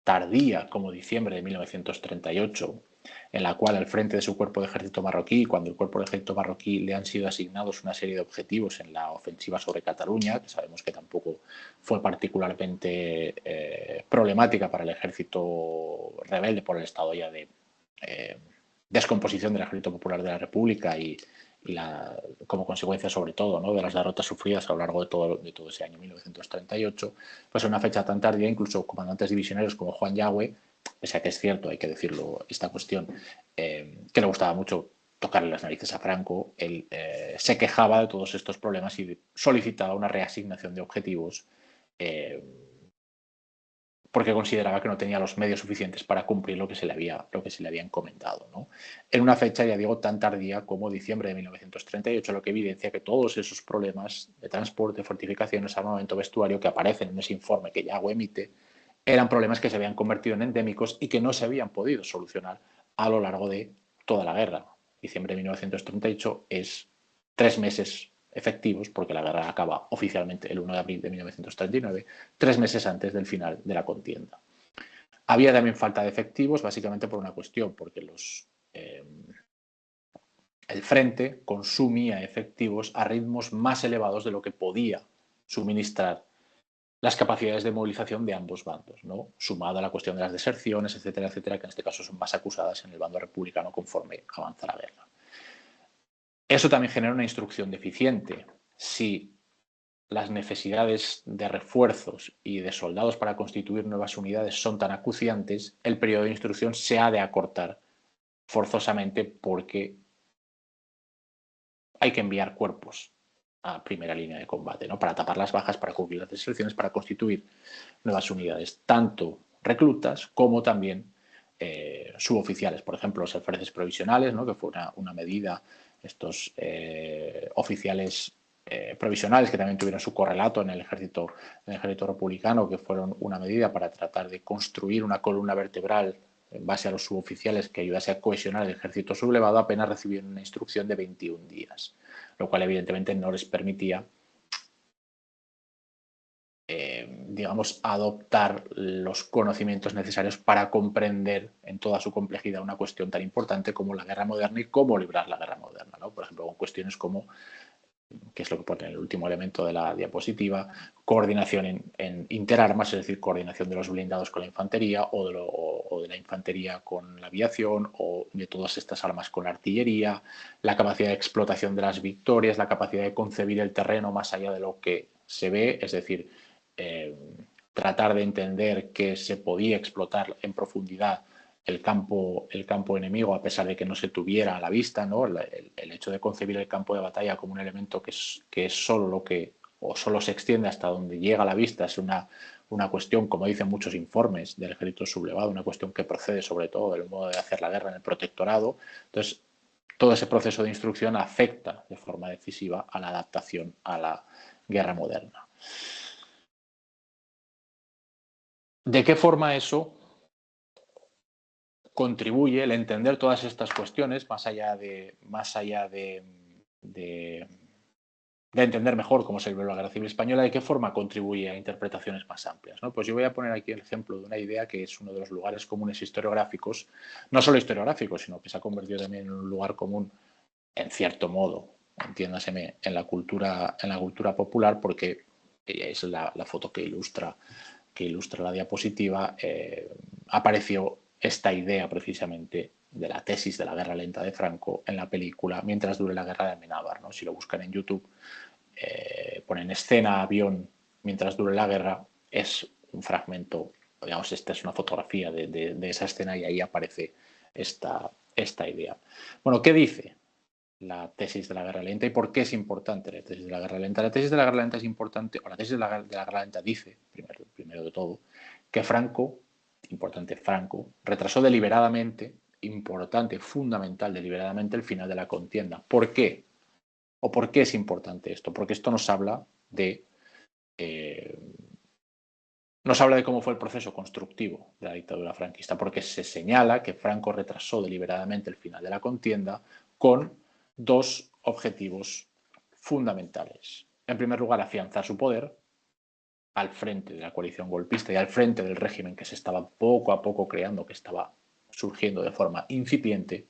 tardía como diciembre de 1938, en la cual al frente de su cuerpo de ejército marroquí, cuando el cuerpo de ejército marroquí le han sido asignados una serie de objetivos en la ofensiva sobre Cataluña, que sabemos que tampoco fue particularmente problemática para el ejército rebelde por el estado ya de descomposición del ejército popular de la República y como consecuencia sobre todo, ¿no?, de las derrotas sufridas a lo largo de todo ese año 1938, pues en una fecha tan tardía incluso comandantes divisionarios como Juan Yagüe, pese a que es cierto, hay que decirlo, esta cuestión, que le gustaba mucho tocarle las narices a Franco, él se quejaba de todos estos problemas y solicitaba una reasignación de objetivos porque consideraba que no tenía los medios suficientes para cumplir lo que se le había encomendado, ¿no? En una fecha, ya digo, tan tardía como diciembre de 1938, lo que evidencia que todos esos problemas de transporte, fortificaciones, armamento, vestuario que aparecen en ese informe que Yagüe emite, eran problemas que se habían convertido en endémicos y que no se habían podido solucionar a lo largo de toda la guerra. Diciembre de 1938 es 3 meses efectivos, porque la guerra acaba oficialmente el 1 de abril de 1939, 3 meses antes del final de la contienda. Había también falta de efectivos, básicamente por una cuestión, porque el frente consumía efectivos a ritmos más elevados de lo que podía suministrar las capacidades de movilización de ambos bandos, ¿no?, sumado a la cuestión de las deserciones, etcétera, etcétera, que en este caso son más acusadas en el bando republicano conforme avanza la guerra. Eso también genera una instrucción deficiente. Si las necesidades de refuerzos y de soldados para constituir nuevas unidades son tan acuciantes, el periodo de instrucción se ha de acortar forzosamente porque hay que enviar cuerpos a primera línea de combate, ¿no?, para tapar las bajas, para cubrir las deserciones, para constituir nuevas unidades, tanto reclutas como también suboficiales. Por ejemplo, los alféreces provisionales, ¿no?, que fue una medida, estos oficiales provisionales que también tuvieron su correlato en el ejército republicano, que fueron una medida para tratar de construir una columna vertebral en base a los suboficiales que ayudase a cohesionar el ejército sublevado, apenas recibieron una instrucción de 21 días, lo cual evidentemente no les permitía digamos, adoptar los conocimientos necesarios para comprender en toda su complejidad una cuestión tan importante como la guerra moderna y cómo librar la guerra moderna, ¿no? Por ejemplo, con cuestiones como, que es lo que pone en el último elemento de la diapositiva, coordinación en interarmas, es decir, coordinación de los blindados con la infantería o de la infantería con la aviación o de todas estas armas con la artillería, la capacidad de explotación de las victorias, la capacidad de concebir el terreno más allá de lo que se ve, es decir, tratar de entender que se podía explotar en profundidad el campo enemigo a pesar de que no se tuviera a la vista, ¿no? El hecho de concebir el campo de batalla como un elemento que es solo lo que, o solo se extiende hasta donde llega a la vista, es una cuestión, como dicen muchos informes del ejército sublevado, una cuestión que procede sobre todo del modo de hacer la guerra en el protectorado. Entonces, todo ese proceso de instrucción afecta de forma decisiva a la adaptación a la guerra moderna. ¿De qué forma eso contribuye el entender todas estas cuestiones, más allá de entender mejor cómo se vivió la Guerra Civil Española, de qué forma contribuye a interpretaciones más amplias, ¿no? Pues yo voy a poner aquí el ejemplo de una idea que es uno de los lugares comunes historiográficos, no solo historiográficos, sino que se ha convertido también en un lugar común, en cierto modo, entiéndaseme, en la cultura popular, porque es la foto que ilustra la diapositiva, apareció esta idea precisamente de la tesis de la guerra lenta de Franco en la película Mientras dure la guerra de Amenábar, ¿no? Si lo buscan en YouTube, ponen escena avión mientras dure la guerra, es un fragmento, digamos, esta es una fotografía de esa escena y ahí aparece esta idea. Bueno, ¿qué dice la tesis de la guerra lenta y por qué es importante la tesis de la guerra lenta? La tesis de la guerra lenta es importante, o la tesis de la guerra lenta dice, primero de todo, que Franco retrasó deliberadamente importante, fundamental, deliberadamente el final de la contienda. ¿Por qué? ¿O por qué es importante esto? Porque esto nos habla de cómo fue el proceso constructivo de la dictadura franquista, porque se señala que Franco retrasó deliberadamente el final de la contienda con dos objetivos fundamentales. En primer lugar, afianzar su poder al frente de la coalición golpista y al frente del régimen que se estaba poco a poco creando, que estaba surgiendo de forma incipiente.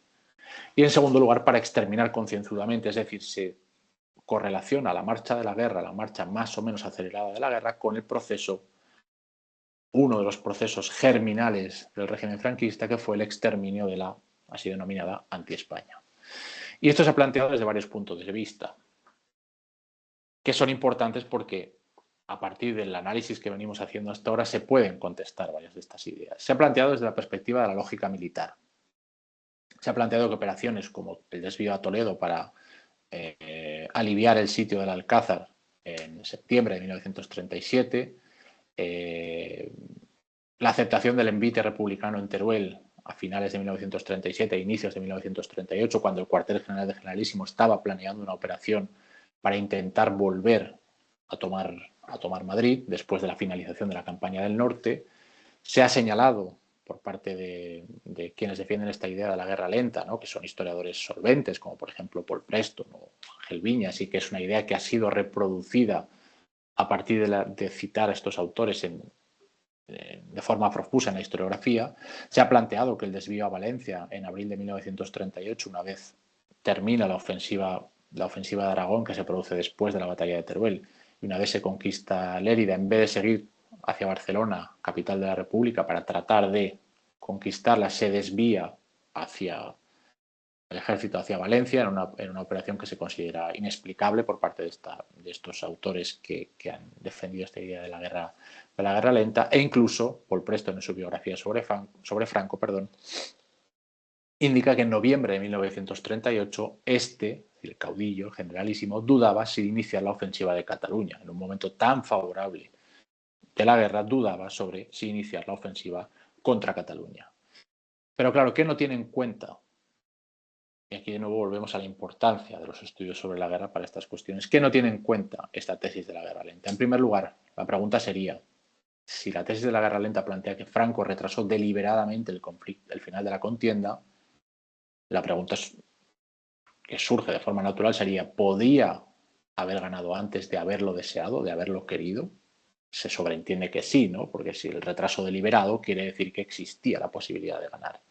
Y en segundo lugar, para exterminar concienzudamente, es decir, se correlaciona la marcha de la guerra, la marcha más o menos acelerada de la guerra, con el proceso, uno de los procesos germinales del régimen franquista, que fue el exterminio de la así denominada anti-España. Y esto se ha planteado desde varios puntos de vista, que son importantes porque a partir del análisis que venimos haciendo hasta ahora se pueden contestar varias de estas ideas. Se ha planteado desde la perspectiva de la lógica militar. Se ha planteado que operaciones como el desvío a Toledo para aliviar el sitio del Alcázar en septiembre de 1937, la aceptación del envite republicano en Teruel a finales de 1937 e inicios de 1938, cuando el cuartel general de Generalísimo estaba planeando una operación para intentar volver a tomar Madrid después de la finalización de la campaña del norte. Se ha señalado por parte de quienes defienden esta idea de la guerra lenta, ¿no?, que son historiadores solventes, como por ejemplo Paul Preston o Ángel Viñas, y que es una idea que ha sido reproducida a partir de citar a estos autores de forma profusa en la historiografía. Se ha planteado que el desvío a Valencia en abril de 1938, una vez termina la ofensiva de Aragón, que se produce después de la batalla de Teruel, y una vez se conquista Lérida, en vez de seguir hacia Barcelona, capital de la República, para tratar de conquistarla, se desvía hacia el ejército hacia Valencia en una operación que se considera inexplicable por parte de estos autores que han defendido esta idea de la guerra lenta, e incluso Paul Preston en su biografía sobre Franco, indica que en noviembre de 1938 el caudillo, el generalísimo, dudaba si iniciar la ofensiva de Cataluña. En un momento tan favorable de la guerra, dudaba sobre si iniciar la ofensiva contra Cataluña. Pero claro, ¿qué no tiene en cuenta? Y aquí de nuevo volvemos a la importancia de los estudios sobre la guerra para estas cuestiones. ¿Qué no tiene en cuenta esta tesis de la guerra lenta? En primer lugar, la pregunta sería, si la tesis de la guerra lenta plantea que Franco retrasó deliberadamente el final de la contienda, la pregunta que surge de forma natural sería, ¿podía haber ganado antes de haberlo deseado, de haberlo querido? Se sobreentiende que sí, ¿no? Porque si el retraso deliberado quiere decir que existía la posibilidad de ganar.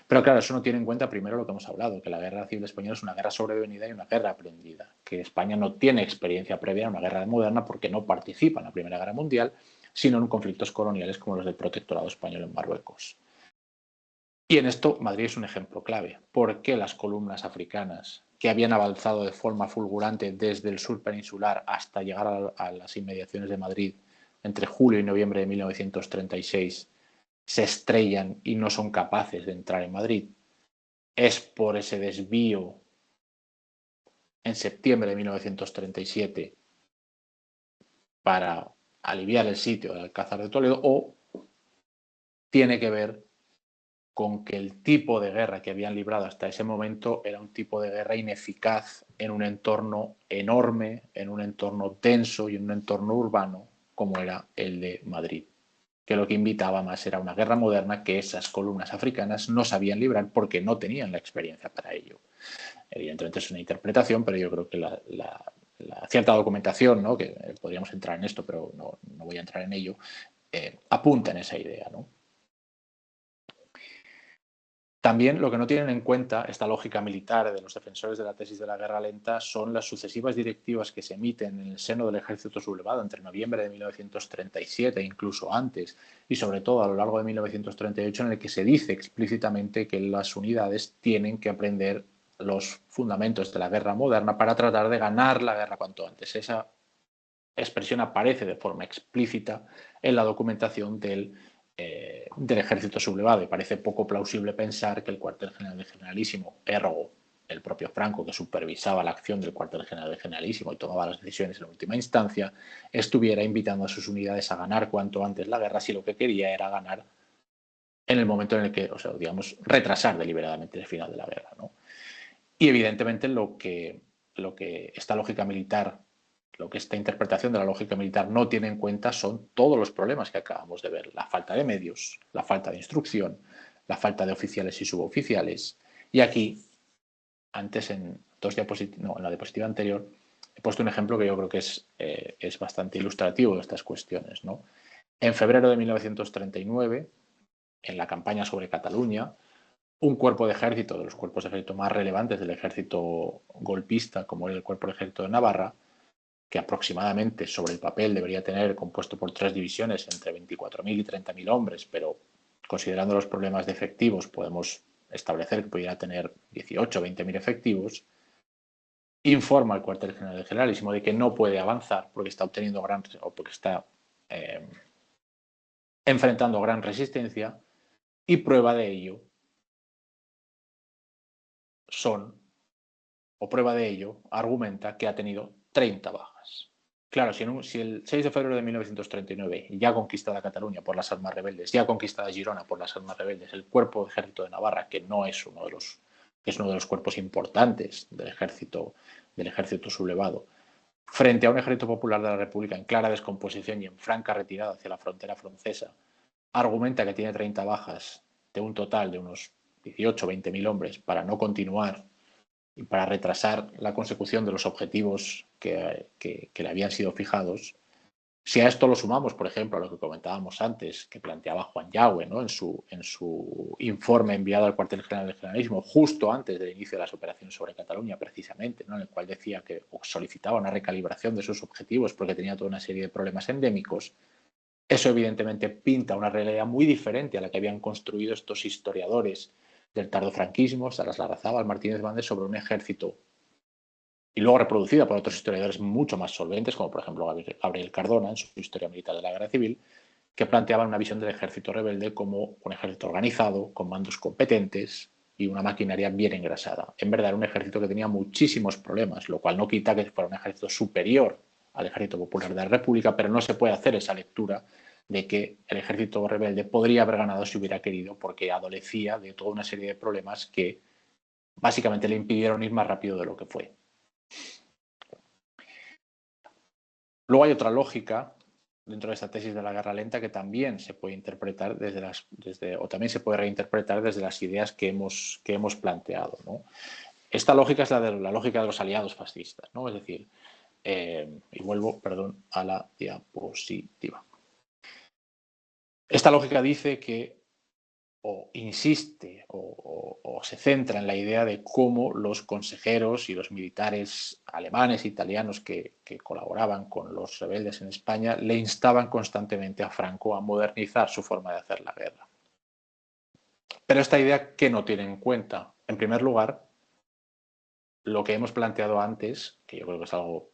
Pero claro, eso no tiene en cuenta primero lo que hemos hablado, que la guerra civil española es una guerra sobrevenida y una guerra aprendida, que España no tiene experiencia previa en una guerra moderna porque no participa en la Primera Guerra Mundial, sino en conflictos coloniales como los del protectorado español en Marruecos. Y en esto Madrid es un ejemplo clave. ¿Por qué las columnas africanas, que habían avanzado de forma fulgurante desde el sur peninsular hasta llegar a las inmediaciones de Madrid entre julio y noviembre de 1936, se estrellan y no son capaces de entrar en Madrid? Es por ese desvío en septiembre de 1937 para aliviar el sitio del Alcázar de Toledo, o tiene que ver con que el tipo de guerra que habían librado hasta ese momento era un tipo de guerra ineficaz en un entorno enorme, en un entorno denso y en un entorno urbano como era el de Madrid, que lo que invitaba más era una guerra moderna que esas columnas africanas no sabían librar porque no tenían la experiencia para ello. Evidentemente es una interpretación, pero yo creo que la cierta documentación, ¿no?, que podríamos entrar en esto, pero no voy a entrar en ello, apunta en esa idea, ¿no? También lo que no tienen en cuenta esta lógica militar de los defensores de la tesis de la guerra lenta son las sucesivas directivas que se emiten en el seno del ejército sublevado entre noviembre de 1937 e incluso antes, y sobre todo a lo largo de 1938, en el que se dice explícitamente que las unidades tienen que aprender los fundamentos de la guerra moderna para tratar de ganar la guerra cuanto antes. Esa expresión aparece de forma explícita en la documentación del ejército sublevado, y parece poco plausible pensar que el cuartel general de Generalísimo, ergo el propio Franco, que supervisaba la acción del cuartel general de Generalísimo y tomaba las decisiones en última instancia, estuviera invitando a sus unidades a ganar cuanto antes la guerra si lo que quería era ganar en el momento en el que, o sea, digamos, retrasar deliberadamente el final de la guerra, ¿no? Y evidentemente lo que esta lógica militar, lo que esta interpretación de la lógica militar no tiene en cuenta son todos los problemas que acabamos de ver: la falta de medios, la falta de instrucción, la falta de oficiales y suboficiales. Y aquí, antes en la diapositiva anterior, he puesto un ejemplo que yo creo que es bastante ilustrativo de estas cuestiones, ¿no? En febrero de 1939, en la campaña sobre Cataluña, un cuerpo de ejército, de los cuerpos de ejército más relevantes del ejército golpista, como era el cuerpo de ejército de Navarra, que aproximadamente sobre el papel debería tener, compuesto por 3 divisiones, entre 24.000 y 30.000 hombres, pero considerando los problemas de efectivos podemos establecer que pudiera tener 18 o 20.000 efectivos, informa al cuartel general del generalísimo de que no puede avanzar porque está obteniendo porque está enfrentando gran resistencia, y prueba de ello argumenta que ha tenido 30 bajas. Claro, si el 6 de febrero de 1939, ya conquistada Cataluña por las armas rebeldes, ya conquistada Girona por las armas rebeldes, el cuerpo de ejército de Navarra, que es uno de los cuerpos importantes del ejército sublevado, frente a un ejército popular de la República en clara descomposición y en franca retirada hacia la frontera francesa, argumenta que tiene 30 bajas de un total de unos 18 o 20.000 hombres para no continuar y para retrasar la consecución de los objetivos que le habían sido fijados. Si a esto lo sumamos, por ejemplo, a lo que comentábamos antes, que planteaba Juan Yagüe, ¿no?, en su informe enviado al cuartel general del generalismo justo antes del inicio de las operaciones sobre Cataluña, precisamente, ¿no?, en el cual decía que solicitaba una recalibración de sus objetivos porque tenía toda una serie de problemas endémicos, eso evidentemente pinta una realidad muy diferente a la que habían construido estos historiadores del tardofranquismo, Salas Larrazábal, Martínez Bandes, sobre un ejército, y luego reproducida por otros historiadores mucho más solventes, como por ejemplo Gabriel Cardona en su Historia Militar de la Guerra Civil, que planteaban una visión del ejército rebelde como un ejército organizado, con mandos competentes y una maquinaria bien engrasada. En verdad era un ejército que tenía muchísimos problemas, lo cual no quita que fuera un ejército superior al ejército popular de la República, pero no se puede hacer esa lectura de que el ejército rebelde podría haber ganado si hubiera querido, porque adolecía de toda una serie de problemas que básicamente le impidieron ir más rápido de lo que fue. Luego hay otra lógica dentro de esta tesis de la guerra lenta que también se puede interpretar o también se puede reinterpretar desde las ideas que hemos planteado, ¿no? Esta lógica es la lógica de los aliados fascistas, ¿no? Es decir, y vuelvo, perdón, a la diapositiva. Esta lógica dice que, o insiste, o se centra en la idea de cómo los consejeros y los militares alemanes e italianos que colaboraban con los rebeldes en España le instaban constantemente a Franco a modernizar su forma de hacer la guerra. Pero esta idea, ¿qué no tiene en cuenta? En primer lugar, lo que hemos planteado antes, que yo creo que es algo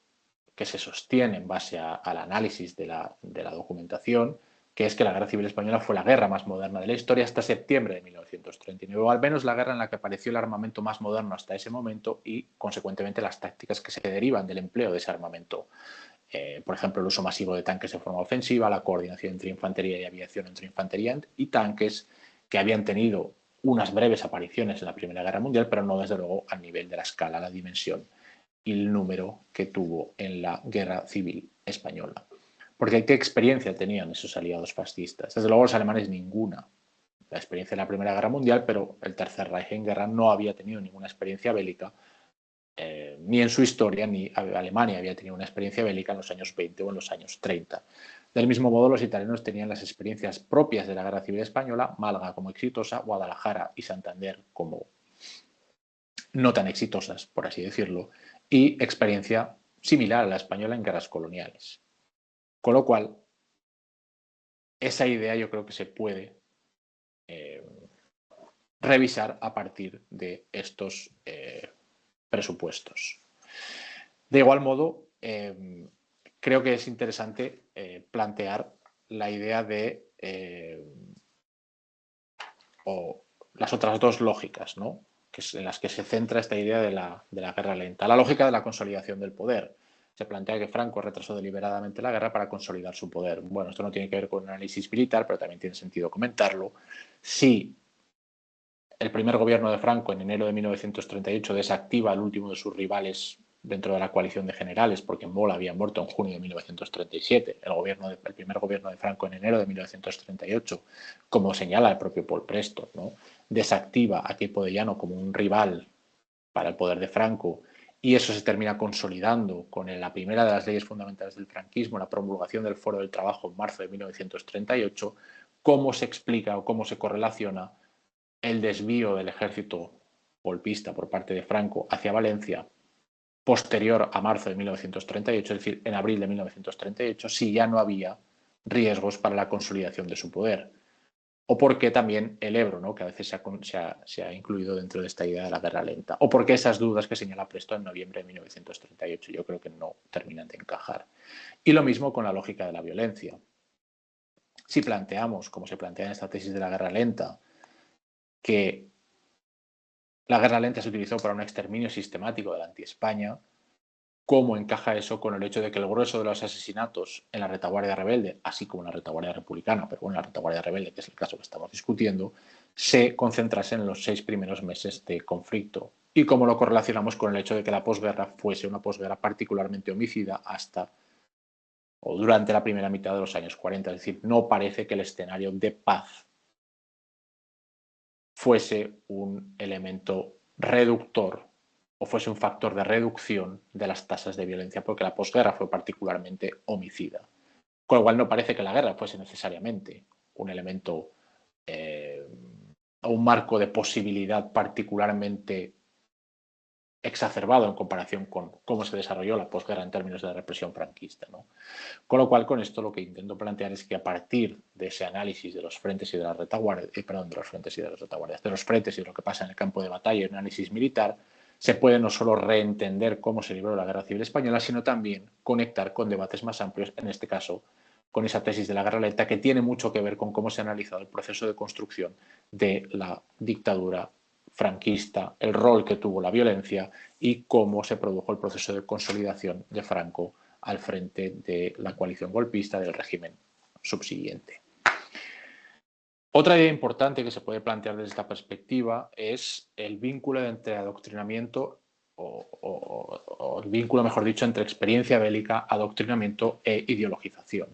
que se sostiene en base al análisis de la documentación, que es que la Guerra Civil Española fue la guerra más moderna de la historia hasta septiembre de 1939, o al menos la guerra en la que apareció el armamento más moderno hasta ese momento y, consecuentemente, las tácticas que se derivan del empleo de ese armamento. Por ejemplo, el uso masivo de tanques de forma ofensiva, la coordinación entre infantería y aviación, entre infantería y tanques, que habían tenido unas breves apariciones en la Primera Guerra Mundial, pero no, desde luego, al nivel de la escala, la dimensión y el número que tuvo en la Guerra Civil Española. Porque ¿qué experiencia tenían esos aliados fascistas? Desde luego los alemanes ninguna. La experiencia de la Primera Guerra Mundial, pero el Tercer Reich en guerra no había tenido ninguna experiencia bélica, ni en su historia, ni Alemania había tenido una experiencia bélica en los años 20 o en los años 30. Del mismo modo, los italianos tenían las experiencias propias de la Guerra Civil Española, Málaga como exitosa, Guadalajara y Santander como no tan exitosas, por así decirlo, y experiencia similar a la española en guerras coloniales. Con lo cual, esa idea yo creo que se puede revisar a partir de estos presupuestos. De igual modo, creo que es interesante plantear la idea de o las otras dos lógicas, ¿no?, en las que se centra esta idea de la guerra lenta. La lógica de la consolidación del poder. se plantea que Franco retrasó deliberadamente la guerra para consolidar su poder. Bueno, esto no tiene que ver con un análisis militar, pero también tiene sentido comentarlo. Si el primer gobierno de Franco, en enero de 1938, desactiva al último de sus rivales dentro de la coalición de generales, porque Mola había muerto en junio de 1937, el primer gobierno de Franco en enero de 1938, como señala el propio Paul Preston, ¿no? Desactiva a Queipo de Llano como un rival para el poder de Franco, y eso se termina consolidando con la primera de las leyes fundamentales del franquismo, la promulgación del Foro del Trabajo en marzo de 1938, ¿cómo se explica o cómo se correlaciona el desvío del ejército golpista por parte de Franco hacia Valencia posterior a marzo de 1938, es decir, en abril de 1938, si ya no había riesgos para la consolidación de su poder? O porque también el Ebro, ¿no?, que a veces se ha incluido dentro de esta idea de la guerra lenta. O porque esas dudas que señala Preston en noviembre de 1938 yo creo que no terminan de encajar. Y lo mismo con la lógica de la violencia. Si planteamos, como se plantea en esta tesis de la guerra lenta, que la guerra lenta se utilizó para un exterminio sistemático de la anti-España, ¿cómo encaja eso con el hecho de que el grueso de los asesinatos en la retaguardia rebelde, así como en la retaguardia republicana, pero bueno, en la retaguardia rebelde, que es el caso que estamos discutiendo, se concentrasen en los 6 primeros meses de conflicto? Y cómo lo correlacionamos con el hecho de que la posguerra fuese una posguerra particularmente homicida hasta o durante la primera mitad de los años 40. Es decir, no parece que el escenario de paz fuese un elemento reductor o fuese un factor de reducción de las tasas de violencia, porque la posguerra fue particularmente homicida. Con lo cual no parece que la guerra fuese necesariamente un elemento o un marco de posibilidad particularmente exacerbado en comparación con cómo se desarrolló la posguerra en términos de la represión franquista, ¿no? Con lo cual, con esto lo que intento plantear es que a partir de ese análisis de los frentes y de las retaguardias, de los frentes y de lo que pasa en el campo de batalla y un análisis militar, se puede no solo reentender cómo se libró la Guerra Civil Española, sino también conectar con debates más amplios, en este caso con esa tesis de la guerra lenta, que tiene mucho que ver con cómo se ha analizado el proceso de construcción de la dictadura franquista, el rol que tuvo la violencia y cómo se produjo el proceso de consolidación de Franco al frente de la coalición golpista del régimen subsiguiente. Otra idea importante que se puede plantear desde esta perspectiva es el vínculo entre adoctrinamiento o el vínculo, mejor dicho, entre experiencia bélica, adoctrinamiento e ideologización.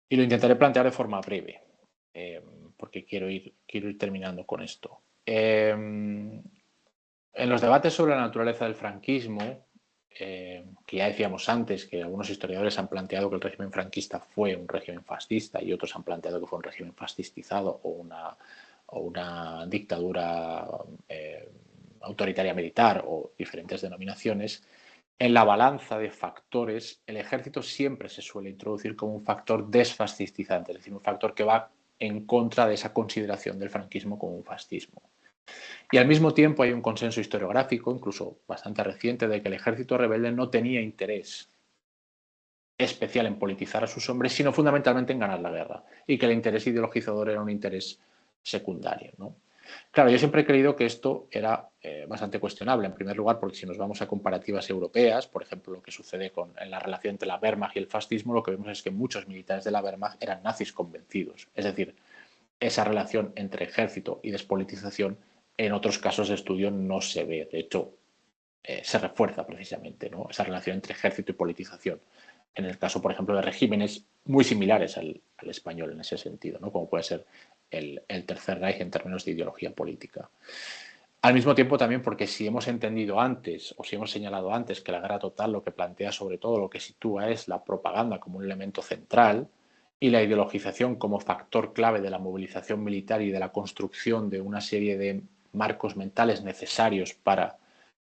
Y lo intentaré plantear de forma breve, porque quiero ir terminando con esto. En los debates sobre la naturaleza del franquismo, que ya decíamos antes que algunos historiadores han planteado que el régimen franquista fue un régimen fascista y otros han planteado que fue un régimen fascistizado o una dictadura autoritaria militar o diferentes denominaciones, en la balanza de factores el ejército siempre se suele introducir como un factor desfascistizante, es decir, un factor que va en contra de esa consideración del franquismo como un fascismo. Y al mismo tiempo hay un consenso historiográfico, incluso bastante reciente, de que el ejército rebelde no tenía interés especial en politizar a sus hombres, sino fundamentalmente en ganar la guerra, y que el interés ideologizador era un interés secundario, ¿no? Claro, yo siempre he creído que esto era bastante cuestionable, en primer lugar, porque si nos vamos a comparativas europeas, por ejemplo, lo que sucede en la relación entre la Wehrmacht y el fascismo, lo que vemos es que muchos militares de la Wehrmacht eran nazis convencidos. Es decir, esa relación entre ejército y despolitización en otros casos de estudio no se ve. De hecho, se refuerza precisamente, ¿no?, esa relación entre ejército y politización. En el caso, por ejemplo, de regímenes muy similares al español en ese sentido, ¿no?, como puede ser el Tercer Reich en términos de ideología política. Al mismo tiempo también porque si hemos entendido antes o si hemos señalado antes que la guerra total lo que plantea sobre todo, lo que sitúa es la propaganda como un elemento central y la ideologización como factor clave de la movilización militar y de la construcción de una serie de marcos mentales necesarios para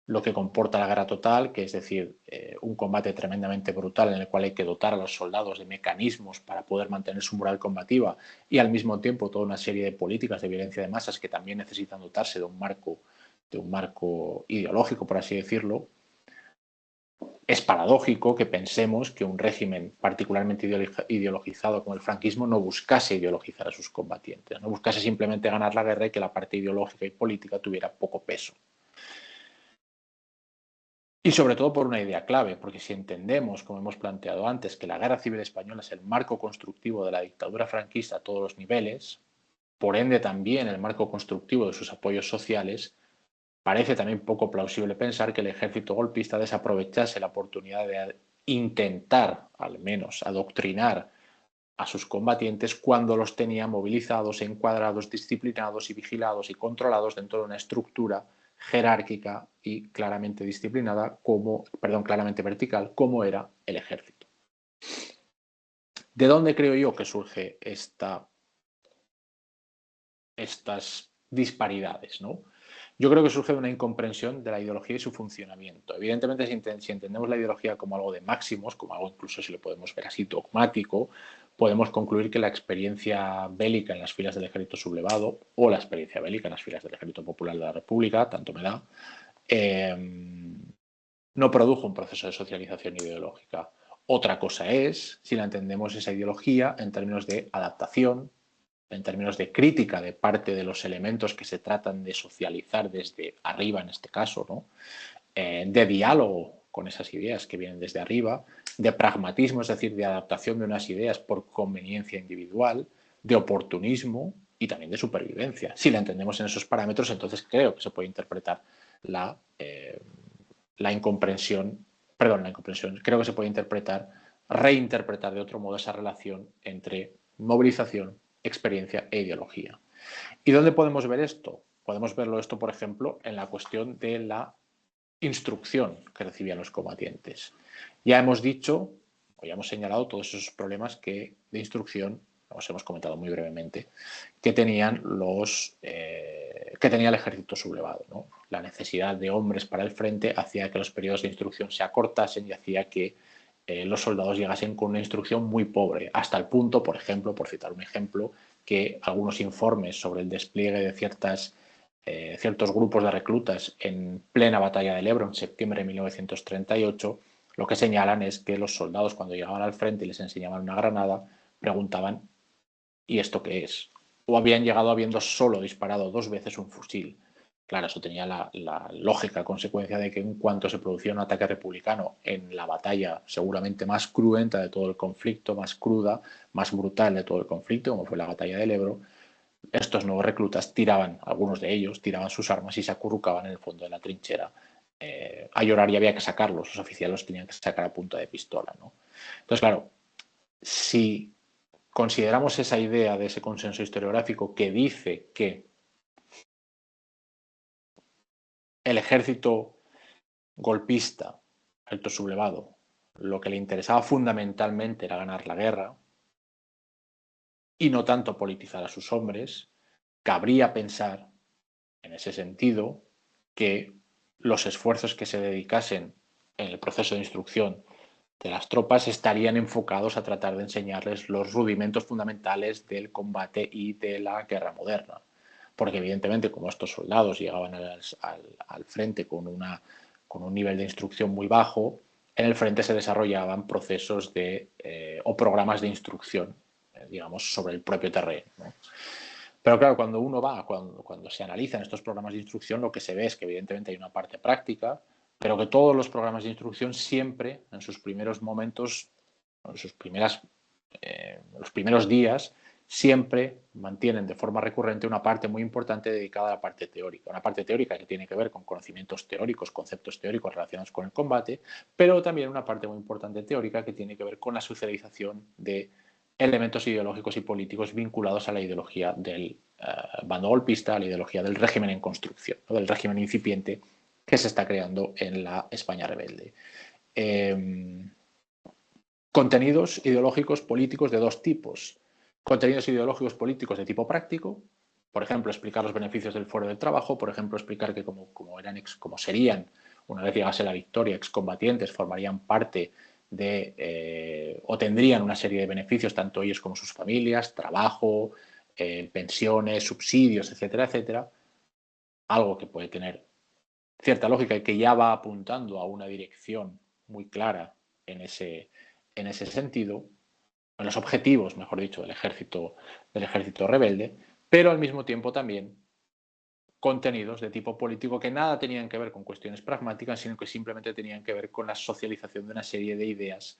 lo que comporta la guerra total, que es decir, un combate tremendamente brutal en el cual hay que dotar a los soldados de mecanismos para poder mantener su moral combativa y al mismo tiempo toda una serie de políticas de violencia de masas que también necesitan dotarse de un marco ideológico, por así decirlo. Es paradójico que pensemos que un régimen particularmente ideologizado como el franquismo no buscase ideologizar a sus combatientes, no buscase simplemente ganar la guerra y que la parte ideológica y política tuviera poco peso. Y sobre todo por una idea clave, porque si entendemos, como hemos planteado antes, que la Guerra Civil Española es el marco constructivo de la dictadura franquista a todos los niveles, por ende también el marco constructivo de sus apoyos sociales, parece también poco plausible pensar que el ejército golpista desaprovechase la oportunidad de intentar, al menos, adoctrinar a sus combatientes cuando los tenía movilizados, encuadrados, disciplinados y vigilados y controlados dentro de una estructura jerárquica y claramente disciplinada, claramente vertical, como era el ejército. ¿De dónde creo yo que surge estas disparidades, ¿no? Yo creo que surge de una incomprensión de la ideología y su funcionamiento. Evidentemente, si entendemos la ideología como algo de máximos, como algo incluso si lo podemos ver así dogmático, podemos concluir que la experiencia bélica en las filas del ejército sublevado o la experiencia bélica en las filas del ejército popular de la República, tanto me da, no produjo un proceso de socialización ideológica. Otra cosa es si la entendemos esa ideología en términos de adaptación, en términos de crítica de parte de los elementos que se tratan de socializar desde arriba, en este caso, ¿no? De diálogo con esas ideas que vienen desde arriba, de pragmatismo, es decir, de adaptación de unas ideas por conveniencia individual, de oportunismo y también de supervivencia. Si la entendemos en esos parámetros, entonces creo que se puede interpretar la incomprensión, creo que se puede reinterpretar de otro modo esa relación entre movilización, experiencia e ideología. ¿Y dónde podemos ver esto? Podemos verlo esto, por ejemplo, en la cuestión de la instrucción que recibían los combatientes. Ya hemos dicho, o ya hemos señalado todos esos problemas de instrucción, os hemos comentado muy brevemente, que tenía el ejército sublevado, ¿no? La necesidad de hombres para el frente hacía que los periodos de instrucción se acortasen y hacía que los soldados llegasen con una instrucción muy pobre, hasta el punto, por ejemplo, por citar un ejemplo, que algunos informes sobre el despliegue de ciertos grupos de reclutas en plena batalla del Ebro en septiembre de 1938, lo que señalan es que los soldados cuando llegaban al frente y les enseñaban una granada, preguntaban ¿y esto qué es? O habían llegado habiendo solo disparado 2 veces un fusil. Claro, eso tenía la lógica consecuencia de que en cuanto se producía un ataque republicano en la batalla seguramente más cruenta de todo el conflicto, más cruda, más brutal de todo el conflicto, como fue la batalla del Ebro, estos nuevos reclutas algunos de ellos tiraban sus armas y se acurrucaban en el fondo de la trinchera a llorar y había que sacarlos, los oficiales los tenían que sacar a punta de pistola, ¿no? Entonces, claro, si consideramos esa idea de ese consenso historiográfico que dice que el ejército golpista, alto sublevado, lo que le interesaba fundamentalmente era ganar la guerra y no tanto politizar a sus hombres, cabría pensar, en ese sentido, que los esfuerzos que se dedicasen en el proceso de instrucción de las tropas estarían enfocados a tratar de enseñarles los rudimentos fundamentales del combate y de la guerra moderna. Porque evidentemente como estos soldados llegaban al frente con un nivel de instrucción muy bajo, en el frente se desarrollaban procesos o programas de instrucción, digamos, sobre el propio terreno, ¿no? Pero claro, cuando se analizan estos programas de instrucción, lo que se ve es que evidentemente hay una parte práctica, pero que todos los programas de instrucción siempre, en sus primeros momentos, en los primeros días, siempre mantienen de forma recurrente una parte muy importante dedicada a la parte teórica. Una parte teórica que tiene que ver con conocimientos teóricos, conceptos teóricos relacionados con el combate, pero también una parte muy importante teórica que tiene que ver con la socialización de elementos ideológicos y políticos vinculados a la ideología del bando golpista, a la ideología del régimen en construcción, ¿no? Del régimen incipiente que se está creando en la España rebelde. Contenidos ideológicos políticos de dos tipos. Contenidos ideológicos políticos de tipo práctico, por ejemplo, explicar los beneficios del fuero del trabajo, por ejemplo, explicar que como serían, una vez llegase la victoria, excombatientes formarían parte o tendrían una serie de beneficios, tanto ellos como sus familias, trabajo, pensiones, subsidios, etcétera, etcétera. Algo que puede tener cierta lógica y que ya va apuntando a una dirección muy clara en ese sentido, en los objetivos, mejor dicho, del ejército rebelde, pero al mismo tiempo también contenidos de tipo político que nada tenían que ver con cuestiones pragmáticas, sino que simplemente tenían que ver con la socialización de una serie de ideas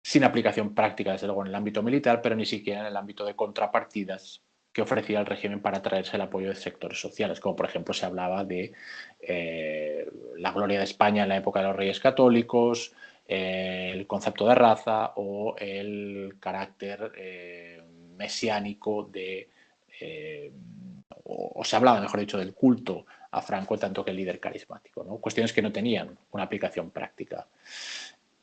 sin aplicación práctica, desde luego, en el ámbito militar, pero ni siquiera en el ámbito de contrapartidas que ofrecía el régimen para atraerse el apoyo de sectores sociales, como por ejemplo se hablaba de la gloria de España en la época de los Reyes Católicos, el concepto de raza o el carácter mesiánico de... o se hablaba, mejor dicho, del culto a Franco tanto que el líder carismático, ¿no? Cuestiones que no tenían una aplicación práctica.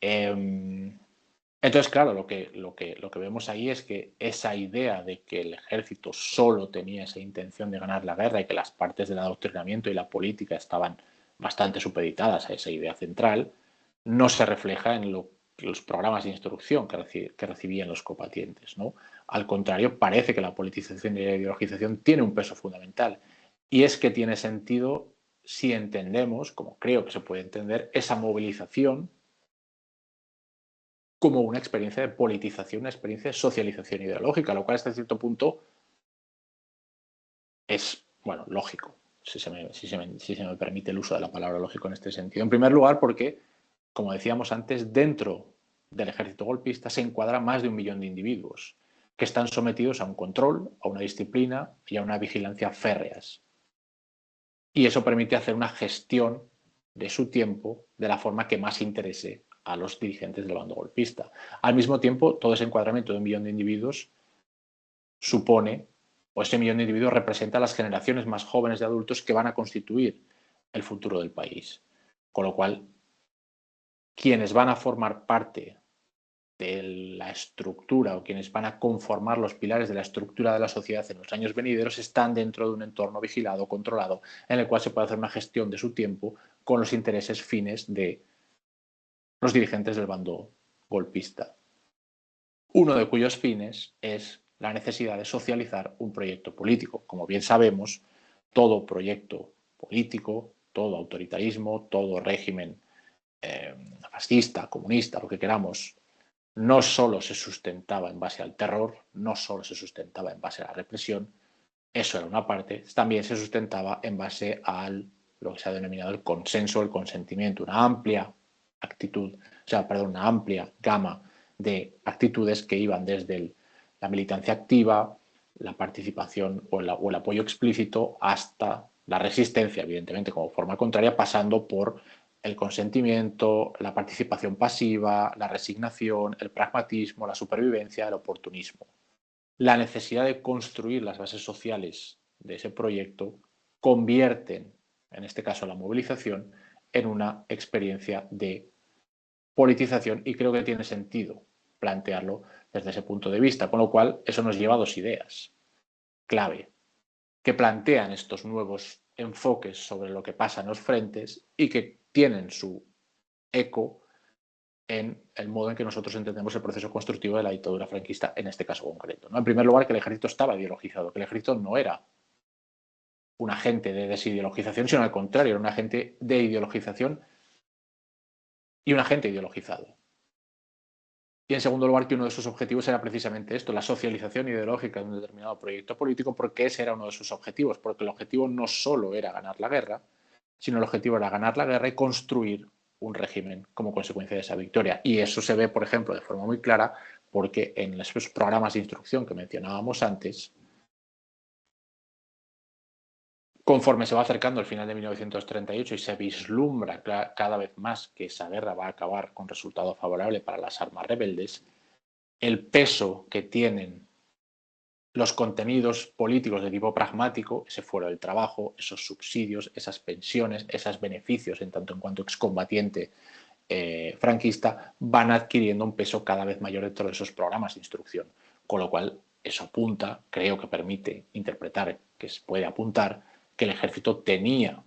Entonces, claro, lo que vemos ahí es que esa idea de que el ejército solo tenía esa intención de ganar la guerra y que las partes del adoctrinamiento y la política estaban bastante supeditadas a esa idea central, no se refleja en los programas de instrucción que recibían los combatientes, ¿no? Al contrario, parece que la politización y la ideologización tiene un peso fundamental. Y es que tiene sentido si entendemos, como creo que se puede entender, esa movilización como una experiencia de politización, una experiencia de socialización ideológica, lo cual hasta cierto punto es, bueno, lógico, si se me permite el uso de la palabra lógico en este sentido. En primer lugar, porque, como decíamos antes, dentro del ejército golpista se encuadra más de 1 millón de individuos que están sometidos a un control, a una disciplina y a una vigilancia férreas. Y eso permite hacer una gestión de su tiempo de la forma que más interese a los dirigentes del bando golpista. Al mismo tiempo, todo ese encuadramiento de 1 millón de individuos supone, o ese millón de individuos representa las generaciones más jóvenes de adultos que van a constituir el futuro del país. Con lo cual, quienes van a formar parte de la estructura o quienes van a conformar los pilares de la estructura de la sociedad en los años venideros están dentro de un entorno vigilado, controlado, en el cual se puede hacer una gestión de su tiempo con los intereses fines de los dirigentes del bando golpista. Uno de cuyos fines es la necesidad de socializar un proyecto político. Como bien sabemos, todo proyecto político, todo autoritarismo, todo régimen fascista, comunista, lo que queramos, no solo se sustentaba en base al terror, no solo se sustentaba en base a la represión, eso era una parte, también se sustentaba en base a lo que se ha denominado el consenso, el consentimiento, una amplia una amplia gama de actitudes que iban desde la militancia activa, la participación o el apoyo explícito hasta la resistencia, evidentemente como forma contraria, pasando por el consentimiento, la participación pasiva, la resignación, el pragmatismo, la supervivencia, el oportunismo. La necesidad de construir las bases sociales de ese proyecto convierten, en este caso la movilización, en una experiencia de politización y creo que tiene sentido plantearlo desde ese punto de vista, con lo cual eso nos lleva a 2 ideas clave que plantean estos nuevos enfoques sobre lo que pasa en los frentes y que tienen su eco en el modo en que nosotros entendemos el proceso constructivo de la dictadura franquista en este caso concreto, ¿no? En primer lugar, que el ejército estaba ideologizado, que el ejército no era un agente de desideologización, sino al contrario, era un agente de ideologización y un agente ideologizado. Y en segundo lugar, que uno de sus objetivos era precisamente esto, la socialización ideológica de un determinado proyecto político, porque ese era uno de sus objetivos, porque el objetivo no solo era ganar la guerra, sino el objetivo era ganar la guerra y construir un régimen como consecuencia de esa victoria. Y eso se ve, por ejemplo, de forma muy clara, porque en los programas de instrucción que mencionábamos antes, conforme se va acercando el final de 1938 y se vislumbra cada vez más que esa guerra va a acabar con resultado favorable para las armas rebeldes, el peso que tienen los contenidos políticos de tipo pragmático, ese fuero del trabajo, esos subsidios, esas pensiones, esos beneficios en tanto en cuanto excombatiente franquista, van adquiriendo un peso cada vez mayor dentro de esos programas de instrucción. Con lo cual, eso apunta, creo que permite interpretar, que se puede apuntar, que el ejército tenía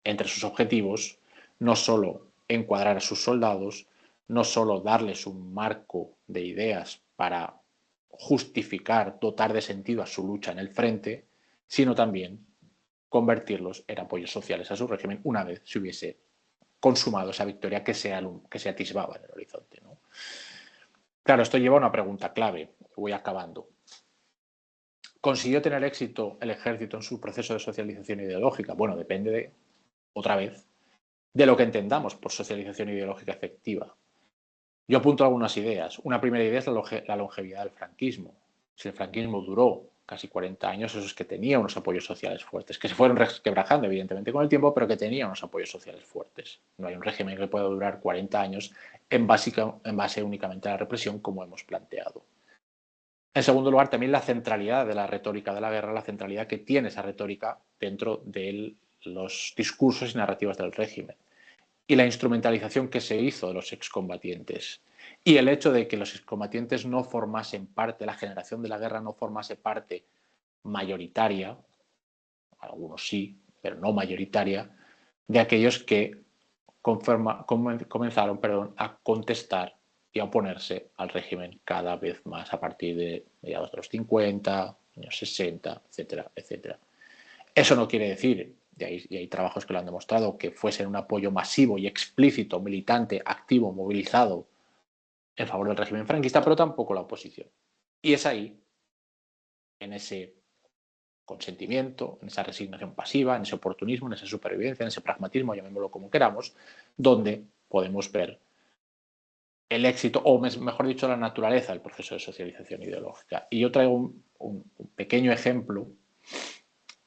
entre sus objetivos no solo encuadrar a sus soldados, no solo darles un marco de ideas para justificar, dotar de sentido a su lucha en el frente, sino también convertirlos en apoyos sociales a su régimen una vez se hubiese consumado esa victoria que se atisbaba en el horizonte, ¿no? Claro, esto lleva a una pregunta clave, voy acabando. ¿Consiguió tener éxito el ejército en su proceso de socialización ideológica? Bueno, depende, otra vez, de lo que entendamos por socialización ideológica efectiva. Yo apunto algunas ideas. Una primera idea es la longevidad del franquismo. Si el franquismo duró casi 40 años, eso es que tenía unos apoyos sociales fuertes, que se fueron resquebrajando evidentemente con el tiempo, pero que tenía unos apoyos sociales fuertes. No hay un régimen que pueda durar 40 años en base únicamente a la represión, como hemos planteado. En segundo lugar, también la centralidad de la retórica de la guerra, la centralidad que tiene esa retórica dentro de los discursos y narrativas del régimen. Y la instrumentalización que se hizo de los excombatientes. Y el hecho de que los excombatientes no formasen parte, la generación de la guerra no formase parte mayoritaria, algunos sí, pero no mayoritaria, de aquellos que comenzaron a contestar y a oponerse al régimen cada vez más a partir de mediados de los 50, años 60, etcétera, etcétera. Eso no quiere decir, y hay trabajos que lo han demostrado, que fuesen un apoyo masivo y explícito, militante, activo, movilizado en favor del régimen franquista, pero tampoco la oposición. Y es ahí, en ese consentimiento, en esa resignación pasiva, en ese oportunismo, en esa supervivencia, en ese pragmatismo, llamémoslo como queramos, donde podemos ver el éxito, o mejor dicho, la naturaleza del proceso de socialización ideológica. Y yo traigo un pequeño ejemplo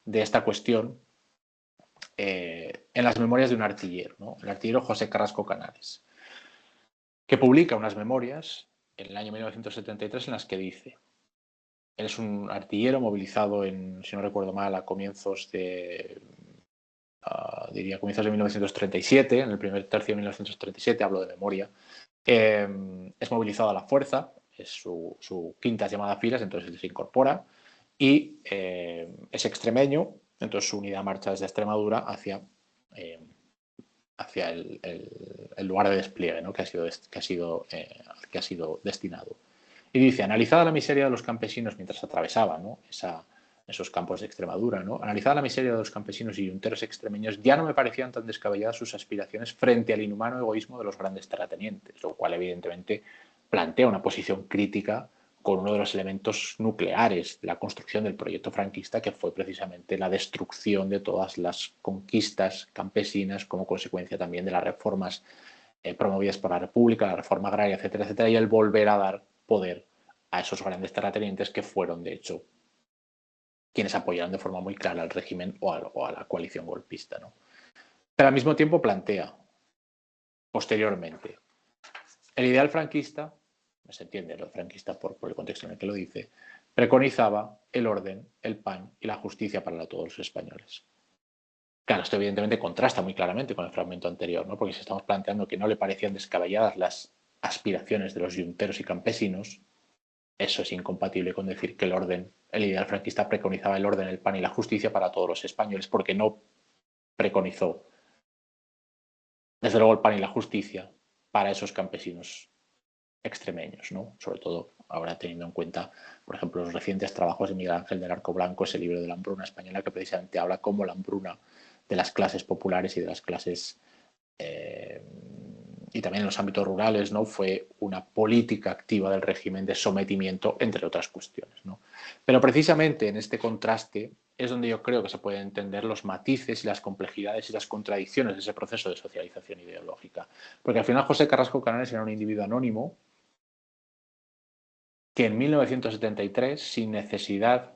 de esta cuestión en las memorias de un artillero, ¿no? El artillero José Carrasco Canales, que publica unas memorias en el año 1973 en las que dice: él es un artillero movilizado si no recuerdo mal, a comienzos de comienzos de 1937, en el primer tercio de 1937, hablo de memoria. Es movilizado a la fuerza, es su quinta llamada a filas, entonces él se incorpora y es extremeño, entonces su unidad marcha desde Extremadura hacia el lugar de despliegue, ¿no? que ha sido destinado. Y dice: analizada la miseria de los campesinos mientras atravesaba, ¿no? esos campos de Extremadura, ¿no? Analizada la miseria de los campesinos y yunteros extremeños, ya no me parecían tan descabelladas sus aspiraciones frente al inhumano egoísmo de los grandes terratenientes, lo cual evidentemente plantea una posición crítica con uno de los elementos nucleares de la construcción del proyecto franquista, que fue precisamente la destrucción de todas las conquistas campesinas como consecuencia también de las reformas promovidas por la República, la reforma agraria, etcétera, etcétera, y el volver a dar poder a esos grandes terratenientes que fueron, de hecho, quienes apoyaron de forma muy clara al régimen o a la coalición golpista, ¿no? Pero al mismo tiempo plantea, posteriormente, el ideal franquista, se entiende lo franquista por el contexto en el que lo dice, preconizaba el orden, el pan y la justicia para todos los españoles. Claro, esto evidentemente contrasta muy claramente con el fragmento anterior, ¿no? Porque si estamos planteando que no le parecían descabelladas las aspiraciones de los yunteros y campesinos, eso es incompatible con decir que el ideal franquista preconizaba el orden, el pan y la justicia para todos los españoles, porque no preconizó, desde luego, el pan y la justicia para esos campesinos extremeños, ¿no? Sobre todo ahora teniendo en cuenta, por ejemplo, los recientes trabajos de Miguel Ángel del Arco Blanco, ese libro de la hambruna española, que precisamente habla cómo la hambruna de las clases populares y de las clases y también en los ámbitos rurales, ¿no? Fue una política activa del régimen de sometimiento, entre otras cuestiones, ¿no? Pero precisamente en este contraste es donde yo creo que se pueden entender los matices y las complejidades y las contradicciones de ese proceso de socialización ideológica. Porque al final José Carrasco Canales era un individuo anónimo que en 1973, sin necesidad,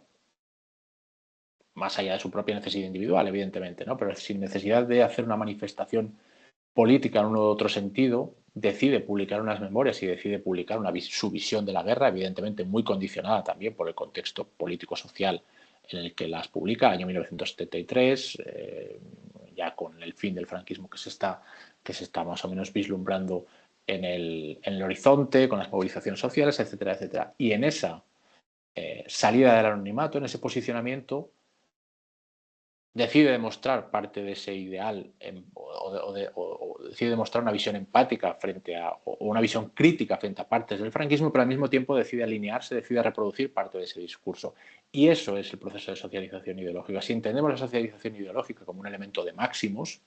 más allá de su propia necesidad individual, evidentemente, ¿no? Pero sin necesidad de hacer una manifestación política en uno u otro sentido, decide publicar unas memorias y decide publicar su visión de la guerra, evidentemente muy condicionada también por el contexto político-social en el que las publica, año 1973, ya con el fin del franquismo que se está más o menos vislumbrando en el horizonte, con las movilizaciones sociales, etcétera, etcétera. Y en esa salida del anonimato, en ese posicionamiento, decide demostrar parte de ese ideal o decide demostrar una visión empática o una visión crítica frente a partes del franquismo, pero al mismo tiempo decide alinearse, decide reproducir parte de ese discurso. Y eso es el proceso de socialización ideológica. Si entendemos la socialización ideológica como un elemento de máximos,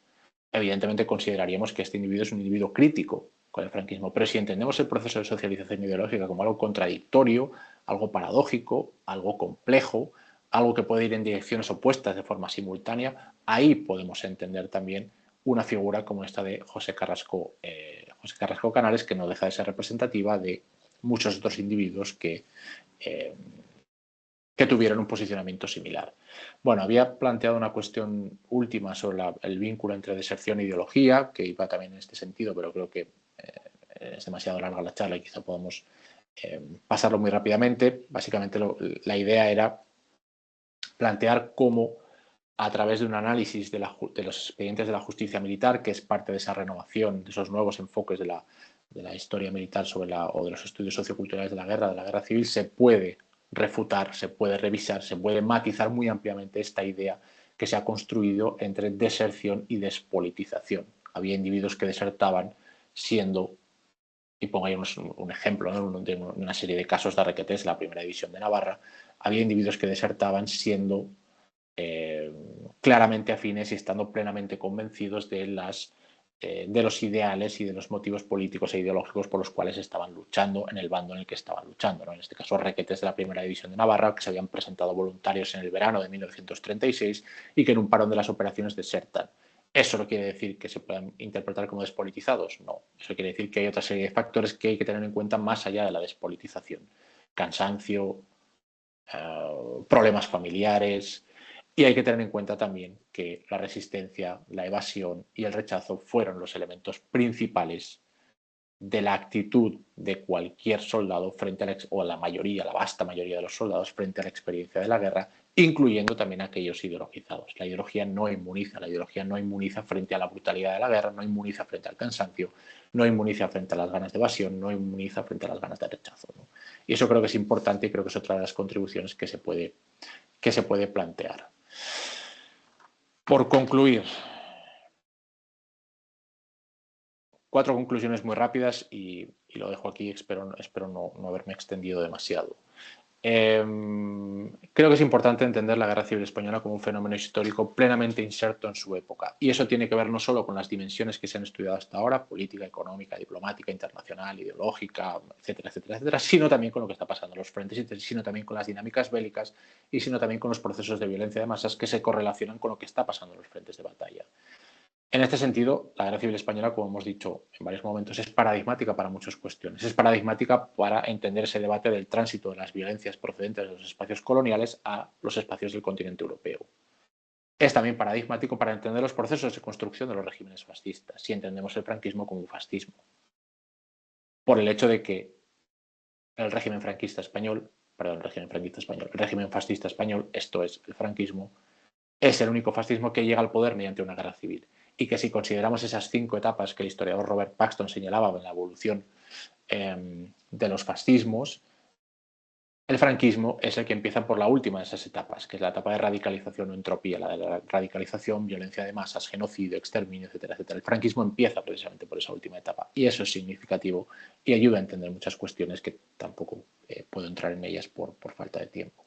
evidentemente consideraríamos que este individuo es un individuo crítico con el franquismo. Pero si entendemos el proceso de socialización ideológica como algo contradictorio, algo paradójico, algo complejo, algo que puede ir en direcciones opuestas de forma simultánea, ahí podemos entender también una figura como esta de José Carrasco Canales, que no deja de ser representativa de muchos otros individuos que tuvieron un posicionamiento similar. Bueno, había planteado una cuestión última sobre el vínculo entre deserción e ideología, que iba también en este sentido, pero creo que es demasiado larga la charla y quizá podamos pasarlo muy rápidamente. Básicamente la idea era plantear cómo, a través de un análisis de los expedientes de la justicia militar, que es parte de esa renovación, de esos nuevos enfoques de la historia militar o de los estudios socioculturales de la guerra civil, se puede refutar, se puede revisar, se puede matizar muy ampliamente esta idea que se ha construido entre deserción y despolitización. Había individuos que desertaban siendo, y pongo ahí un ejemplo, ¿no?, de una serie de casos de Requetés, la primera división de Navarra, había individuos que desertaban siendo claramente afines y estando plenamente convencidos de los ideales y de los motivos políticos e ideológicos por los cuales estaban luchando en el bando en el que estaban luchando, ¿no? En este caso, Requetés de la Primera División de Navarra, que se habían presentado voluntarios en el verano de 1936 y que en un parón de las operaciones desertan. ¿Eso no quiere decir que se puedan interpretar como despolitizados? No. Eso quiere decir que hay otra serie de factores que hay que tener en cuenta más allá de la despolitización. Cansancio, problemas familiares. Y hay que tener en cuenta también que la resistencia, la evasión y el rechazo fueron los elementos principales de la actitud de cualquier soldado frente a la vasta mayoría de los soldados frente a la experiencia de la guerra, incluyendo también a aquellos ideologizados. La ideología no inmuniza frente a la brutalidad de la guerra, no inmuniza frente al cansancio, no inmuniza frente a las ganas de evasión, no inmuniza frente a las ganas de rechazo, ¿no? Y eso creo que es importante y creo que es otra de las contribuciones que se puede plantear. Por concluir, 4 conclusiones muy rápidas y lo dejo aquí, espero no haberme extendido demasiado. Creo que es importante entender la Guerra Civil Española como un fenómeno histórico plenamente inserto en su época. Y eso tiene que ver no solo con las dimensiones que se han estudiado hasta ahora, política, económica, diplomática, internacional, ideológica, etcétera, etcétera, etcétera, sino también con lo que está pasando en los frentes, sino también con las dinámicas bélicas y sino también con los procesos de violencia de masas que se correlacionan con lo que está pasando en los frentes de batalla. En este sentido, la Guerra Civil Española, como hemos dicho en varios momentos, es paradigmática para muchas cuestiones. Es paradigmática para entender ese debate del tránsito de las violencias procedentes de los espacios coloniales a los espacios del continente europeo. Es también paradigmático para entender los procesos de construcción de los regímenes fascistas, si entendemos el franquismo como un fascismo. Por el hecho de que el régimen fascista español, esto es el franquismo, es el único fascismo que llega al poder mediante una guerra civil. Y que si consideramos esas 5 etapas que el historiador Robert Paxton señalaba en la evolución de los fascismos, el franquismo es el que empieza por la última de esas etapas, que es la etapa de radicalización o entropía, la de la radicalización, violencia de masas, genocidio, exterminio, etcétera, etcétera. El franquismo empieza precisamente por esa última etapa y eso es significativo y ayuda a entender muchas cuestiones que tampoco puedo entrar en ellas por falta de tiempo.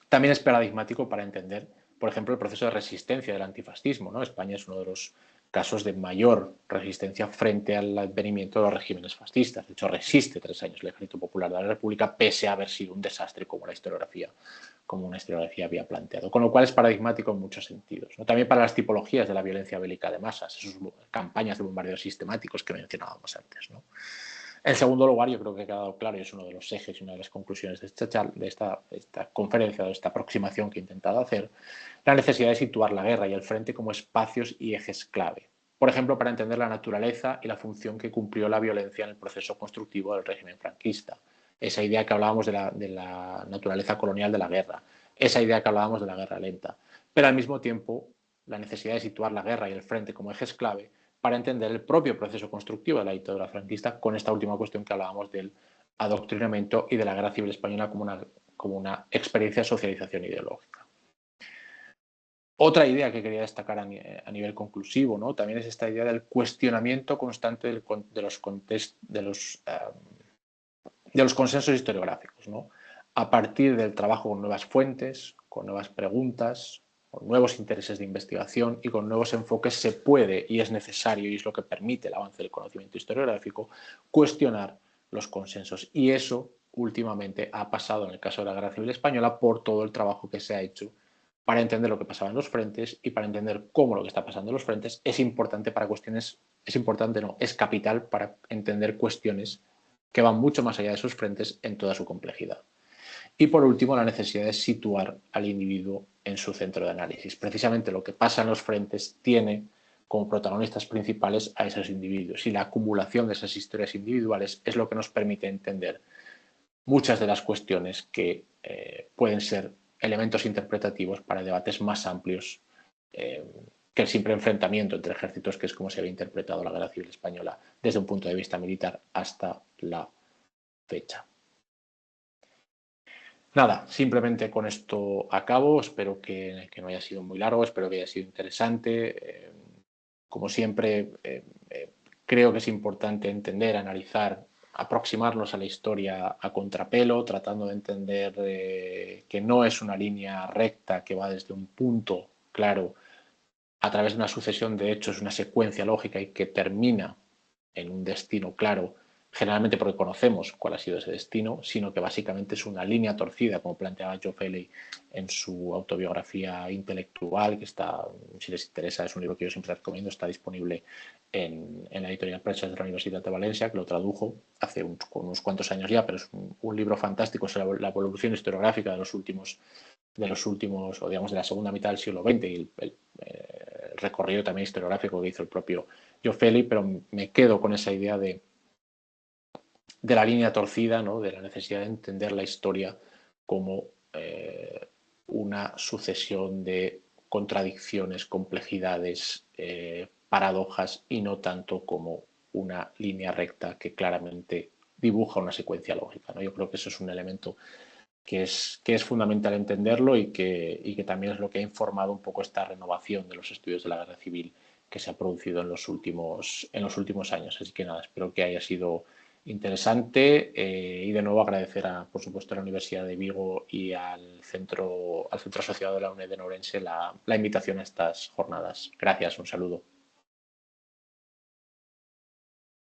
También es paradigmático para entender, por ejemplo, el proceso de resistencia del antifascismo, ¿no? España es uno de los casos de mayor resistencia frente al advenimiento de los regímenes fascistas. De hecho, resiste 3 años el Ejército Popular de la República, pese a haber sido un desastre como una historiografía había planteado. Con lo cual es paradigmático en muchos sentidos, ¿no? También para las tipologías de la violencia bélica de masas, esas campañas de bombardeos sistemáticos que mencionábamos antes, ¿no? En segundo lugar, yo creo que ha quedado claro, y es uno de los ejes y una de las conclusiones de esta conferencia, de esta aproximación que he intentado hacer, la necesidad de situar la guerra y el frente como espacios y ejes clave. Por ejemplo, para entender la naturaleza y la función que cumplió la violencia en el proceso constructivo del régimen franquista. Esa idea que hablábamos de la naturaleza colonial de la guerra, esa idea que hablábamos de la guerra lenta. Pero al mismo tiempo, la necesidad de situar la guerra y el frente como ejes clave para entender el propio proceso constructivo de la dictadura franquista, con esta última cuestión que hablábamos del adoctrinamiento y de la Guerra Civil Española como una experiencia de socialización ideológica. Otra idea que quería destacar a nivel conclusivo, ¿no?, también es esta idea del cuestionamiento constante de los consensos historiográficos, ¿no?, a partir del trabajo con nuevas fuentes, con nuevas preguntas, con nuevos intereses de investigación y con nuevos enfoques se puede y es necesario, y es lo que permite el avance del conocimiento historiográfico, cuestionar los consensos. Y eso últimamente ha pasado en el caso de la Guerra Civil Española por todo el trabajo que se ha hecho para entender lo que pasaba en los frentes y para entender cómo lo que está pasando en los frentes es importante para cuestiones, es importante no, es capital para entender cuestiones que van mucho más allá de sus frentes en toda su complejidad. Y por último, la necesidad de situar al individuo en su centro de análisis. Precisamente lo que pasa en los frentes tiene como protagonistas principales a esos individuos y la acumulación de esas historias individuales es lo que nos permite entender muchas de las cuestiones que pueden ser elementos interpretativos para debates más amplios que el simple enfrentamiento entre ejércitos, que es como se había interpretado la Guerra Civil Española desde un punto de vista militar hasta la fecha. Nada, simplemente con esto acabo. Espero que no haya sido muy largo, espero que haya sido interesante. Como siempre, creo que es importante entender, analizar, aproximarnos a la historia a contrapelo, tratando de entender que no es una línea recta que va desde un punto claro a través de una sucesión de hechos, una secuencia lógica y que termina en un destino claro, generalmente porque conocemos cuál ha sido ese destino, sino que básicamente es una línea torcida, como planteaba Joe Felley en su autobiografía intelectual, que está, si les interesa, es un libro que yo siempre recomiendo, está disponible en la editorial Presas de la Universidad de Valencia, que lo tradujo hace unos cuantos años ya, pero es un libro fantástico sobre la evolución historiográfica de los últimos, o digamos, de la segunda mitad del siglo XX y el recorrido también historiográfico que hizo el propio Joe Felley, pero me quedo con esa idea de la línea torcida, ¿no? De la necesidad de entender la historia como una sucesión de contradicciones, complejidades, paradojas y no tanto como una línea recta que claramente dibuja una secuencia lógica, ¿no? Yo creo que eso es un elemento que es fundamental entenderlo y que también es lo que ha informado un poco esta renovación de los estudios de la guerra civil que se ha producido en los últimos años. Así que nada, espero que haya sido interesante y de nuevo agradecer por supuesto a la Universidad de Vigo y al Centro Asociado de la UNED de Ourense la invitación a estas jornadas. Gracias, un saludo.